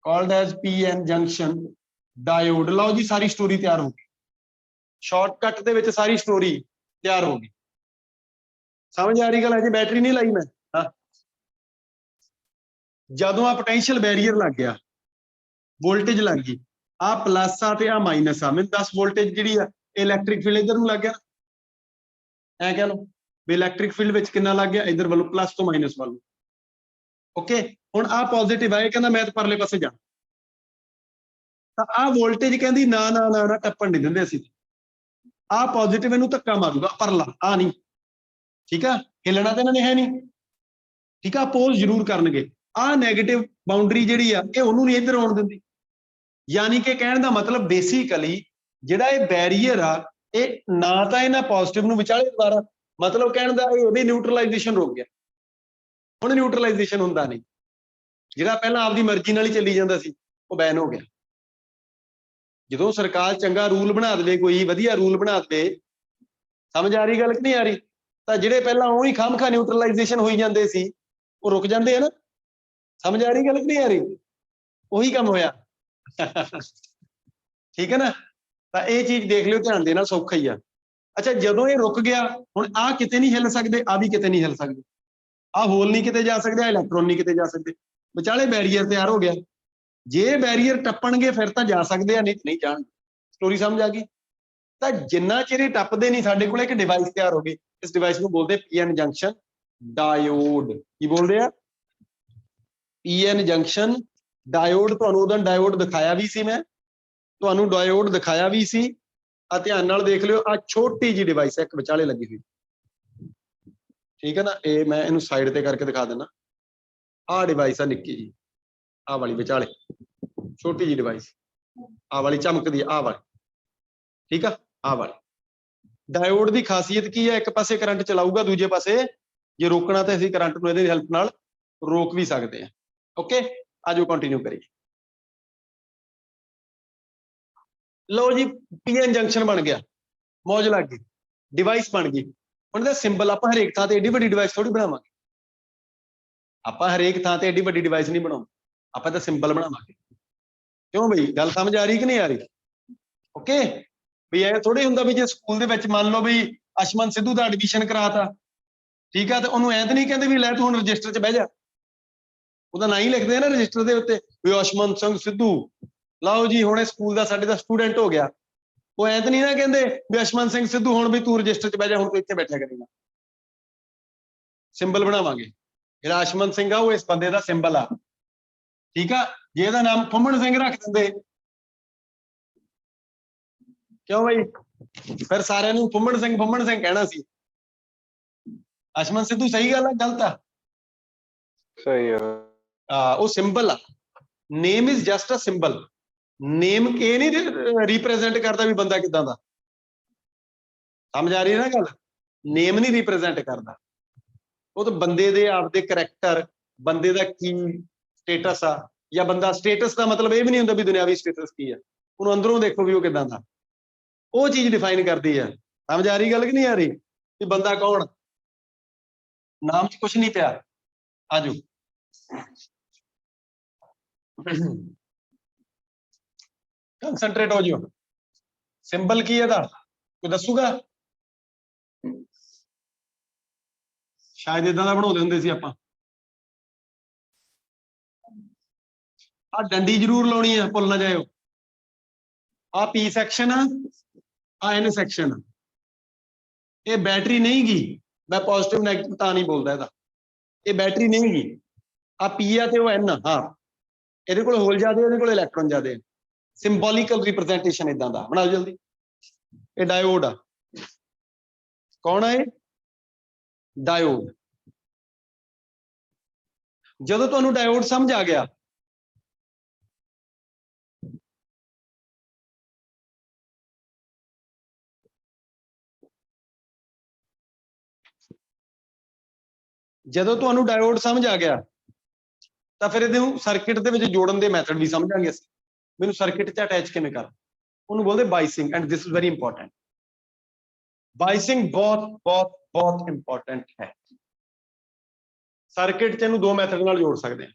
called as PN junction diode। ਲਓ ਜੀ ਸਾਰੀ story ਤਿਆਰ ਹੋ ਗਈ, ਸ਼ਾਰਟਕਟ ਦੇ ਵਿੱਚ ਸਾਰੀ ਸਟੋਰੀ ਤਿਆਰ ਹੋ ਗਈ। ਸਮਝ ਆ ਰਹੀ ਗੱਲ? ਅਜੇ ਬੈਟਰੀ ਨਹੀਂ ਲਾਈ ਮੈਂ। ਹਾਂ, ਜਦੋਂ ਆ ਪੋਟੈਂਸ਼ੀਅਲ ਬੈਰੀਅਰ ਲੱਗ ਗਿਆ, ਵੋਲਟੇਜ ਲੱਗ ਗਈ, ਆ ਪਲੱਸ ਆ ਤੇ ਆ ਮਾਈਨਸ ਆ, ਮੈਨੂੰ 10 ਵੋਲਟੇਜ ਜਿਹੜੀ ਆ ਇਲੈਕਟ੍ਰਿਕ ਫੀਲਡ ਇਧਰ ਨੂੰ ਲੱਗ ਗਿਆ, ਐ ਕਹਿ ਲਓ ਵੀ ਇਲੈਕਟ੍ਰਿਕ ਫੀਲਡ ਵਿੱਚ ਕਿੰਨਾ ਲੱਗ ਗਿਆ, ਇਧਰ ਵੱਲੋਂ ਪਲੱਸ ਤੋਂ ਮਾਈਨਸ ਵੱਲ। ਓਕੇ, ਹੁਣ ਆ ਪੋਜ਼ਿਟਿਵ ਆ, ਇਹ ਕਹਿੰਦਾ ਮੈਂ ਤਾਂ ਪਰਲੇ ਪਾਸੇ ਜਾ, ਤਾਂ ਆ ਵੋਲਟੇਜ ਕਹਿੰਦੀ ਨਾ ਨਾ ਨਾ ਨਾ ਟੱਪਣ ਨਹੀਂ ਦਿੰਦੇ ਅਸੀਂ, ਆ ਪੋਜ਼ਿਟਿਵ ਇਹਨੂੰ ਧੱਕਾ ਮਾਰੂਗਾ ਪਰਲਾ, ਆ ਨਹੀਂ, ਠੀਕ ਆ, ਹਿੱਲਣਾ ਤਾਂ ਇਹਨਾਂ ਨੇ ਹੈ ਨਹੀਂ, ਠੀਕ ਆ, ਅਪੋਜ਼ ਜ਼ਰੂਰ ਕਰਨਗੇ। ਆ ਨੈਗੇਟਿਵ ਬਾਉਂਡਰੀ ਜਿਹੜੀ ਆ ਇਹ ਉਹਨੂੰ ਨਹੀਂ ਇੱਧਰ ਆਉਣ ਦਿੰਦੀ, ਯਾਨੀ ਕਿ ਕਹਿਣ ਦਾ ਮਤਲਬ ਬੇਸਿਕਲੀ ਜਿਹੜਾ ਇਹ ਬੈਰੀਅਰ ਆ ਇਹ ਨਾ ਤਾਂ ਇਹਨਾਂ ਪੋਜ਼ਿਟਿਵ ਨੂੰ ਵਿਚਾਲੇ ਦੁਬਾਰਾ, ਮਤਲਬ ਕਹਿਣ ਦਾ ਇਹ ਉਹਦੀ ਨਿਊਟਰਲਾਈਜੇਸ਼ਨ ਰੁਕ ਗਿਆ, ਹੁਣ ਨਿਊਟਰਲਾਈਜੇਸ਼ਨ ਹੁੰਦਾ ਨਹੀਂ, ਜਿਹੜਾ ਪਹਿਲਾਂ ਆਪਦੀ ਮਰਜ਼ੀ ਨਾਲ ਹੀ ਚੱਲੀ ਜਾਂਦਾ ਸੀ ਉਹ ਬੈਨ ਹੋ ਗਿਆ। ਜਦੋਂ ਸਰਕਾਰ ਚੰਗਾ ਰੂਲ ਬਣਾ ਦੇਵੇ, ਕੋਈ ਵਧੀਆ ਰੂਲ ਬਣਾ ਦੇਵੇ, ਸਮਝ ਆ ਰਹੀ ਗੱਲ ਕਿ ਨਹੀਂ ਆ ਰਹੀ, ਤਾਂ ਜਿਹੜੇ ਪਹਿਲਾਂ ਉਹੀ ਖਾਮਖਾ ਨਿਊਟਰਲਾਈਜੇਸ਼ਨ ਹੋਈ ਜਾਂਦੇ ਸੀ ਉਹ ਰੁਕ ਜਾਂਦੇ ਆ ਨਾ। ਸਮਝ ਆ ਰਹੀ ਗੱਲ ਕਿ ਨਹੀਂ ਆ ਰਹੀ? ਉਹੀ ਕੰਮ ਹੋਇਆ। ਠੀਕ ਹੈ ਨਾ, ਤਾਂ ਇਹ ਚੀਜ਼ ਦੇਖ ਲਿਓ ਧਿਆਨ ਦੇ ਨਾਲ, ਸੌਖਾ ਹੀ ਆ। ਅੱਛਾ, ਜਦੋਂ ਇਹ ਰੁਕ ਗਿਆ, ਹੁਣ ਆ ਕਿਤੇ ਨਹੀਂ ਹਿੱਲ ਸਕਦੇ, ਆ ਵੀ ਕਿਤੇ ਨਹੀਂ ਹਿੱਲ ਸਕਦੇ, ਆ ਹੋਲ ਨਹੀਂ ਕਿਤੇ ਜਾ ਸਕਦੇ, ਆ ਇਲੈਕਟ੍ਰੋਨ ਨਹੀਂ ਕਿਤੇ ਜਾ ਸਕਦੇ, ਵਿਚਾਲੇ ਬੈਰੀਅਰ ਤਿਆਰ ਹੋ ਗਿਆ। ਜੇ ਬੈਰੀਅਰ ਟੱਪਣਗੇ ਫਿਰ ਤਾਂ ਜਾ ਸਕਦੇ ਆ, ਨਹੀਂ ਜਾਣਗੇ। ਸਟੋਰੀ ਸਮਝ ਆ ਗਈ? ਤਾਂ ਜਿੰਨਾ ਚਿਰ ਇਹ ਟੱਪਦੇ ਨਹੀਂ, ਸਾਡੇ ਕੋਲ ਇੱਕ ਡਿਵਾਈਸ ਤਿਆਰ ਹੋ ਗਈ, ਇਸ ਡਿਵਾਈਸ ਨੂੰ ਬੋਲਦੇ PN ਜੰਕਸ਼ਨ ਡਾਇਓਡ। ਕੀ ਬੋਲਦੇ ਆ? PN junction diode. ਤੁਹਾਨੂੰ ਉਦੋਂ ਡਾਇਓਡ ਦਿਖਾਇਆ ਵੀ ਸੀ, ਮੈਂ ਤੁਹਾਨੂੰ ਡਾਇਓਡ ਦਿਖਾਇਆ ਵੀ ਸੀ। ਆ ਧਿਆਨ ਨਾਲ ਦੇਖ ਲਿਓ, ਆ ਛੋਟੀ ਜੀ ਡਿਵਾਈਸ ਹੈ ਇੱਕ ਵਿਚਾਲੇ ਲੱਗੀ ਹੋਈ, ਠੀਕ ਹੈ ਨਾ, ਇਹ ਮੈਂ ਇਹਨੂੰ ਸਾਈਡ ਤੇ ਕਰਕੇ ਦਿਖਾ ਦਿੰਦਾ। ਆਹ ਡਿਵਾਈਸ ਆ ਨਿੱਕੀ ਜੀ, ਆਹ ਵਾਲੀ ਵਿਚਾਲੇ ਛੋਟੀ ਜੀ ਡਿਵਾਈਸ, ਆਹ ਵਾਲੀ ਚਮਕਦੀ, ਆਹ ਵਾਲੀ, ਠੀਕ ਆ, ਆਹ ਵਾਲੀ। ਡਾਇਓਡ ਦੀ ਖਾਸੀਅਤ ਕੀ ਹੈ? ਇੱਕ ਪਾਸੇ ਕਰੰਟ ਚਲਾਊਗਾ, ਦੂਜੇ ਪਾਸੇ ਜੇ ਰੋਕਣਾ ਤਾਂ ਅਸੀਂ ਕਰੰਟ ਨੂੰ ਇਹਦੀ ਹੈਲਪ ਨਾਲ ਰੋਕ ਵੀ ਸਕਦੇ ਹਾਂ। ਓਕੇ, ਆਜੋ ਕੰਟੀਨਿਊ ਕਰੀਏ। ਲਓ ਜੀ, PN ਜੰਕਸ਼ਨ ਬਣ ਗਿਆ, ਮੌਜ ਲੱਗ ਗਈ, ਡਿਵਾਈਸ ਬਣ ਗਈ। ਹੁਣ ਇਹਦਾ ਸਿੰਬਲ ਆਪਾਂ ਹਰੇਕ ਥਾਂ ਤੇ ਏਡੀ ਵੱਡੀ ਡਿਵਾਈਸ ਥੋੜੀ ਬਣਾਵਾਂਗੇ, ਆਪਾਂ ਹਰੇਕ ਥਾਂ ਤੇ ਏਡੀ ਵੱਡੀ ਡਿਵਾਈਸ ਨਹੀਂ ਬਣਾਉਂਦੇ, ਆਪਾਂ ਤਾਂ ਸਿੰਬਲ ਬਣਾਵਾਂਗੇ। ਕਿਉਂ ਬਈ, ਗੱਲ ਸਮਝ ਆ ਰਹੀ ਕਿ ਨਹੀਂ ਆ ਰਹੀ? ਓਕੇ, ਵੀ ਇਹ ਥੋੜੀ ਹੁੰਦਾ ਵੀ ਜੇ ਸਕੂਲ ਦੇ ਵਿੱਚ ਮੰਨ ਲਓ ਵੀ ਅਸ਼ਮਨ ਸਿੱਧੂ ਦਾ ਐਡਮਿਸ਼ਨ ਕਰਾਤਾ, ਠੀਕ ਆ, ਤੇ ਉਹਨੂੰ ਐਂ ਤਾਂ ਨਹੀਂ ਕਹਿੰਦੇ ਵੀ ਲੈ ਤੂੰ ਹੁਣ ਰਜਿਸਟਰ 'ਚ ਬਹਿ ਜਾ, ਉਹਦਾ ਨਾਂ ਹੀ ਲਿਖਦੇ ਆ ਨਾ ਰਜਿਸਟਰ ਦੇ ਉੱਤੇ ਵੀ ਅਸ਼ਮਨ ਸਿੰਘ ਸਿੱਧੂ, ਲਓ ਜੀ ਹੁਣ ਇਹ ਸਕੂਲ ਦਾ ਸਾਡੇ ਦਾ ਸਟੂਡੈਂਟ ਹੋ ਗਿਆ। ਉਹ ਐਂ ਤਾਂ ਨਹੀਂ ਨਾ ਕਹਿੰਦੇ ਵੀ ਅਸ਼ਮਨ ਸਿੰਘ ਸਿੱਧੂ ਹੁਣ ਵੀ ਤੂੰ ਰਜਿਸਟਰ 'ਚ ਬਹਿ ਜਾ, ਹੁਣ ਤੂੰ ਇੱਥੇ ਬੈਠਿਆ ਕਰੇਗਾ। ਸਿੰਬਲ ਬਣਾਵਾਂਗੇ, ਜਿਹੜਾ ਅਸ਼ਮਨ ਸਿੰਘ ਆ ਉਹ ਇਸ ਬੰਦੇ ਦਾ ਸਿੰਬਲ ਆ, ਠੀਕ ਆ। ਜੇ ਇਹਦਾ ਨਾਮ ਫੁੰਮਣ ਸਿੰਘ ਰੱਖ ਦਿੰਦੇ, ਕਿਉਂ ਬਈ, ਫਿਰ ਸਾਰਿਆਂ ਨੂੰ ਫੁੰਮਣ ਸਿੰਘ ਕਹਿਣਾ ਸੀ। ਅਸ਼ਮਨ ਸਿੱਧੂ ਸਹੀ ਗੱਲ ਆ, ਗਲਤ ਆ? ਸਹੀ ਆ। ਉਹ ਸਿੰਬਲ ਆ, name is just a symbol. Name ਇਹ ਨਹੀਂ ਰਿਪਰੈਜ਼ੈਂਟ ਕਰਦਾ ਵੀ ਬੰਦਾ ਕਿਦਾਂ ਦਾ, ਸਮਝ ਆ ਰਹੀ ਹੈ ਨਾ ਗੱਲ? ਨੇਮ ਨਹੀਂ ਰਿਪਰੈਜ਼ੈਂਟ ਕਰਦਾ, ਉਹ ਤਾਂ ਬੰਦੇ ਦੇ ਆਪਦੇ ਕਰੈਕਟਰ, ਬੰਦੇ ਦਾ ਕੀ ਸਟੇਟਸ ਆ, ਜਾਂ ਬੰਦਾ ਸਟੇਟਸ ਦਾ ਮਤਲਬ ਇਹ ਵੀ ਨਹੀਂ ਹੁੰਦਾ ਵੀ ਦੁਨਿਆਵੀ ਸਟੇਟਸ ਕੀ ਆ, ਉਹਨੂੰ ਅੰਦਰੋਂ ਦੇਖੋ ਵੀ ਉਹ ਕਿਦਾਂ ਦਾ, ਉਹ ਚੀਜ਼ ਡਿਫਾਈਨ ਕਰਦੀ ਆ। ਸਮਝ ਆ ਰਹੀ ਗੱਲ ਕਿ ਨਹੀਂ ਆ ਰਹੀ? ਵੀ ਬੰਦਾ ਕੌਣ, ਨਾਮ 'ਚ ਕੁਛ ਨਹੀਂ ਪਿਆ। ਆਜੋ, ਕੰਸੈਂਟਰੇਟ ਹੋ ਜਿਓ। ਸਿੰਬਲ ਕੀ ਹੈ ਇਹਦਾ, ਕੋਈ ਦੱਸੂਗਾ? ਸ਼ਾਇਦ ਇਦਾਂ ਦਾ ਬਣਾਉਂਦੇ ਹੁੰਦੇ ਸੀ ਆਪਾਂ। ਆ ਡੰਡੀ ਜ਼ਰੂਰ ਲਾਉਣੀ ਆ, ਭੁੱਲ ਨਾ ਜਾਇਓ। ਆ P ਸੈਕਸ਼ਨ ਆ, ਆ N ਸੈਕਸ਼ਨ ਆ। ਇਹ ਬੈਟਰੀ ਨਹੀਂ ਗੀ, ਮੈਂ ਪੋਜ਼ਿਟਿਵ ਨੈਗੇਟਿਵ ਤਾਂ ਨਹੀਂ ਬੋਲਦਾ ਇਹਦਾ, ਇਹ ਬੈਟਰੀ ਨਹੀਂ ਗੀ। ਆ P ਆ ਤੇ ਉਹ N ਆ, ਹਾਂ, ਇਹਦੇ ਕੋਲ ਹੋਲ ਜ਼ਿਆਦੇ, ਇਹਦੇ ਕੋਲ ਇਲੈਕਟ੍ਰੋਨ ਜ਼ਿਆਦੇ। ਸਿੰਬੋਲਿਕਲ ਰਿਪਰੈਜ਼ੈਂਟੇਸ਼ਨ ਇਦਾਂ ਦਾ ਬਣਾਓ ਜਲਦੀ। ਇਹ ਡਾਇਓਡ ਆ, ਕੌਣ ਆ ਇਹ? ਡਾਇਓਡ। ਜਦੋਂ ਤੁਹਾਨੂੰ ਡਾਇਓਡ ਸਮਝ ਆ ਗਿਆ, ਜਦੋਂ ਤੁਹਾਨੂੰ ਡਾਇਓਡ ਸਮਝ ਆ ਗਿਆ ਤਾਂ ਫਿਰ ਇਹਨੂੰ ਸਰਕਿਟ ਦੇ ਵਿੱਚ ਜੋੜਨ ਦੇ ਮੈਥਡ ਵੀ ਸਮਝਾਂਗੇ ਅਸੀਂ। ਮੈਨੂੰ ਸਰਕਿਟ 'ਚ ਅਟੈਚ ਕਿਵੇਂ ਕਰ, ਉਹਨੂੰ ਬੋਲਦੇ biasing, and this is very important. Biasing ਬਹੁਤ ਬਹੁਤ ਬਹੁਤ ਇੰਪੋਰਟੈਂਟ ਹੈ। ਸਰਕਿਟ 'ਚ ਇਹਨੂੰ ਦੋ ਮੈਥਡ ਨਾਲ ਜੋੜ ਸਕਦੇ ਹਾਂ।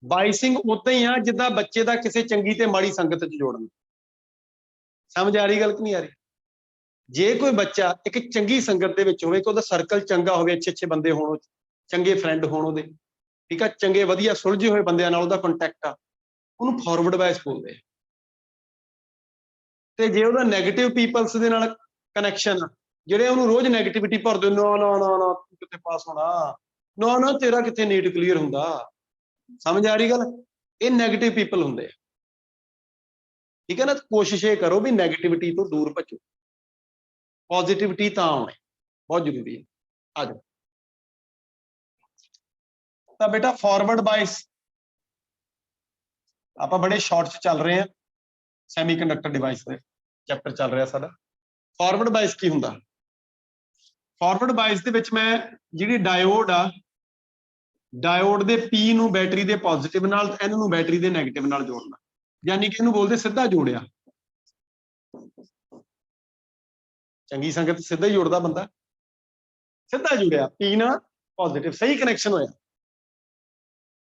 ਬਾਈਸਿੰਗ ਉਦਾਂ ਹੀ ਆ ਜਿੱਦਾਂ ਬੱਚੇ ਦਾ ਕਿਸੇ ਚੰਗੀ ਤੇ ਮਾੜੀ ਸੰਗਤ 'ਚ ਜੋੜਨਾ। ਸਮਝ ਆ ਰਹੀ ਗੱਲ ਕਿ ਨਹੀਂ ਆ ਰਹੀ? ਜੇ ਕੋਈ ਬੱਚਾ ਇੱਕ ਚੰਗੀ ਸੰਗਤ ਦੇ ਵਿੱਚ ਹੋਵੇ ਕਿ ਉਹਦਾ ਸਰਕਲ ਚੰਗਾ ਹੋਵੇ, ਅੱਛੇ ਅੱਛੇ ਬੰਦੇ ਹੋਣ, ਚੰਗੇ ਫਰੈਂਡ ਹੋਣ ਉਹਦੇ, ਠੀਕ ਆ, ਚੰਗੇ ਵਧੀਆ ਸੁਲਝੇ ਹੋਏ ਬੰਦਿਆਂ ਨਾਲ ਉਹਦਾ ਕੰਟੈਕਟ ਆ, ਉਹਨੂੰ ਫਾਰਵਰਡ ਬਾਇਸ ਬੋਲਦੇ ਆ। ਤੇ ਜੇ ਉਹਦਾ ਨੈਗੇਟਿਵ ਪੀਪਲਸ ਦੇ ਨਾਲ ਕਨੈਕਸ਼ਨ ਆ, ਜਿਹੜੇ ਉਹਨੂੰ ਰੋਜ਼ ਨੈਗੇਟਿਵਿਟੀ ਭਰਦੇ, ਨਾ ਨਾ ਨਾ ਨਾ ਤੂੰ ਕਿੱਥੇ ਪਾਸ ਹੋਣਾ, ਨਾ ਨਾ ਤੇਰਾ ਕਿੱਥੇ ਨੀਟ ਕਲੀਅਰ ਹੁੰਦਾ, ਸਮਝ ਆ ਰਹੀ ਗੱਲ? ਇਹ ਨੈਗੇਟਿਵ ਪੀਪਲ ਹੁੰਦੇ ਆ, ਠੀਕ ਹੈ ਨਾ। ਕੋਸ਼ਿਸ਼ ਇਹ ਕਰੋ ਵੀ ਨੈਗੇਟਿਵਿਟੀ ਤੋਂ ਦੂਰ ਭੱਜੋ, ਪੋਜ਼ਿਟਿਵਿਟੀ ਤਾਂ ਆਉਣੀ ਬਹੁਤ ਜ਼ਰੂਰੀ ਹੈ। ਆ ਜਾਓ। ਤਾਂ ਬੇਟਾ ਫਾਰਵਰਡ ਬਾਇਸ ਆਪਾਂ ਬੜੇ ਸ਼ਾਰਟ 'ਚ ਚੱਲ ਰਹੇ ਹਾਂ, ਸੈਮੀਕੰਡਕਟਰ ਡਿਵਾਈਸ ਦੇ ਚੈਪਟਰ ਚੱਲ ਰਿਹਾ ਸਾਡਾ। ਫਾਰਵਰਡ ਬਾਇਸ ਕੀ ਹੁੰਦਾ? ਫਾਰਵਰਡ ਬਾਇਸ ਦੇ ਵਿੱਚ ਮੈਂ ਜਿਹੜੀ ਡਾਇਓਡ ਆ, ਡਾਇਓਡ ਦੇ P ਨੂੰ ਬੈਟਰੀ ਦੇ ਪੋਜ਼ਿਟਿਵ ਨਾਲ, N ਨੂੰ ਬੈਟਰੀ ਦੇ ਨੈਗੇਟਿਵ ਨਾਲ ਜੋੜਨਾ, ਯਾਨੀ ਕਿ ਇਹਨੂੰ ਬੋਲਦੇ ਸਿੱਧਾ ਜੋੜਿਆ। ਚੰਗੀ ਸੰਗਤ ਸਿੱਧਾ ਹੀ ਜੋੜਦਾ ਬੰਦਾ, ਸਿੱਧਾ ਜੁੜਿਆ P ਨਾਲ ਪੋਜ਼ਿਟਿਵ, ਸਹੀ ਕਨੈਕਸ਼ਨ ਹੋਇਆ,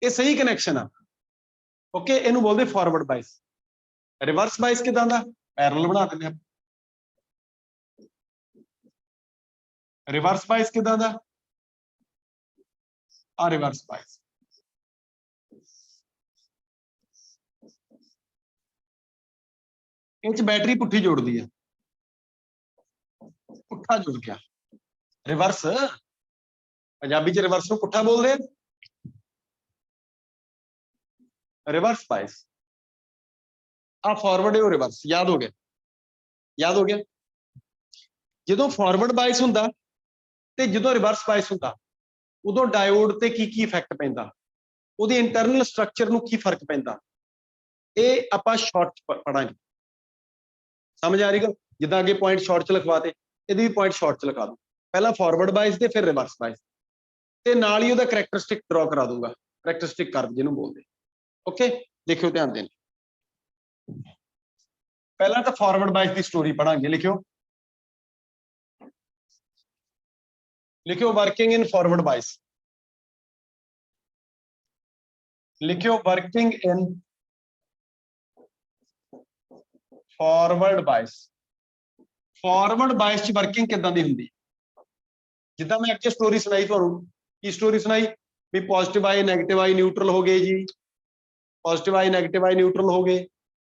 ਇਹ ਸਹੀ ਕਨੈਕਸ਼ਨ ਆ। ਓਕੇ, ਇਹਨੂੰ ਬੋਲਦੇ ਫਾਰਵਰਡ ਬਾਇਸ। ਰਿਵਰਸ ਬਾਇਸ ਕਿਦਾਂ ਦਾ? ਪੈਰਲਲ ਬਣਾ ਦਿੰਦੇ ਆ। ਰਿਵਰਸ ਬਾਇਸ ਕਿਦਾਂ ਦਾ? ਆ ਰਿਵਰਸ ਬਾਇਸ। ਇਹ 'ਚ ਬੈਟਰੀ ਪੁੱਠੀ ਜੋੜਦੀ ਹੈ, ਪੁੱਠਾ ਜੁੜ ਗਿਆ। ਰਿਵਰਸ, ਪੰਜਾਬੀ 'ਚ ਰਿਵਰਸ ਨੂੰ ਪੁੱਠਾ ਬੋਲਦੇ ਆ, ਰਿਵਰਸ ਬਾਇਸ। ਆ ਫਾਰਵਰਡ ਹੈ, ਉਹ ਰਿਵਰਸ। ਯਾਦ ਹੋ ਗਿਆ? ਯਾਦ ਹੋ ਗਿਆ? ਜਦੋਂ ਫਾਰਵਰਡ ਬਾਇਸ ਹੁੰਦਾ ਤੇ ਜਦੋਂ ਰਿਵਰਸ ਬਾਇਸ ਹੁੰਦਾ, ਉਦੋਂ ਡਾਇਓਡ ਤੇ ਕੀ ਕੀ ਇਫੈਕਟ ਪੈਂਦਾ, ਉਹਦੇ ਇੰਟਰਨਲ ਸਟਰਕਚਰ ਨੂੰ ਕੀ ਫਰਕ ਪੈਂਦਾ, ਇਹ ਆਪਾਂ ਸ਼ਾਰਟ ਪੜਾਂਗੇ। ਸਮਝ ਆ ਰਹੀ ਗੱਲ? ਜਿੱਦਾਂ ਅੱਗੇ ਪੁਆਇੰਟ ਸ਼ਾਰਟ 'ਚ ਲਿਖਵਾਤੇ, ਇਹਦੇ ਵੀ ਪੁਆਇੰਟ ਸ਼ਾਰਟ 'ਚ ਲਿਖਾ ਦੂੰ। ਪਹਿਲਾਂ ਫਾਰਵਰਡ ਬਾਇਸ ਤੇ ਫਿਰ ਰਿਵਰਸ ਬਾਇਸ, ਤੇ ਨਾਲ ਹੀ ਉਹਦਾ ਕਰੈਕਟਰਿਸਟਿਕ ਡਰਾ ਕਰਾ ਦੂੰਗਾ, ਕਰੈਕਟਰਿਸਟਿਕ ਕਰਵ ਜਿਹਨੂੰ ਬੋਲਦੇ। ਓਕੇ, ਦੇਖਿਓ ਧਿਆਨ ਦੇਣ। ਪਹਿਲਾਂ ਤਾਂ ਫਾਰਵਰਡ ਬਾਇਸ ਦੀ ਸਟੋਰੀ ਪੜਾਂਗੇ। ਲਿਖਿਓ, ਲਿਖਿਓ ਵਰਕਿੰਗ ਇਨ ਫਾਰਵਰਡ ਬਾਇਸ। ਲਿਖਿਓ working in forward bias. Forward bias 'ਚ ਵਰਕਿੰਗ ਕਿੱਦਾਂ ਦੀ ਹੁੰਦੀ? ਜਿੱਦਾਂ ਮੈਂ ਅੱਗੇ ਸਟੋਰੀ ਸੁਣਾਈ ਤੁਹਾਨੂੰ, ਕੀ ਸਟੋਰੀ ਸੁਣਾਈ ਵੀ ਪੋਜ਼ਿਟਿਵ ਆਏ, ਨੈਗੇਟਿਵ ਆਏ, ਨਿਊਟਰਲ ਹੋ ਗਏ ਜੀ। ਪੋਜ਼ਿਟਿਵ ਆਏ, ਨੈਗੇਟਿਵ ਆਏ, ਨਿਊਟਰਲ ਹੋ ਗਏ।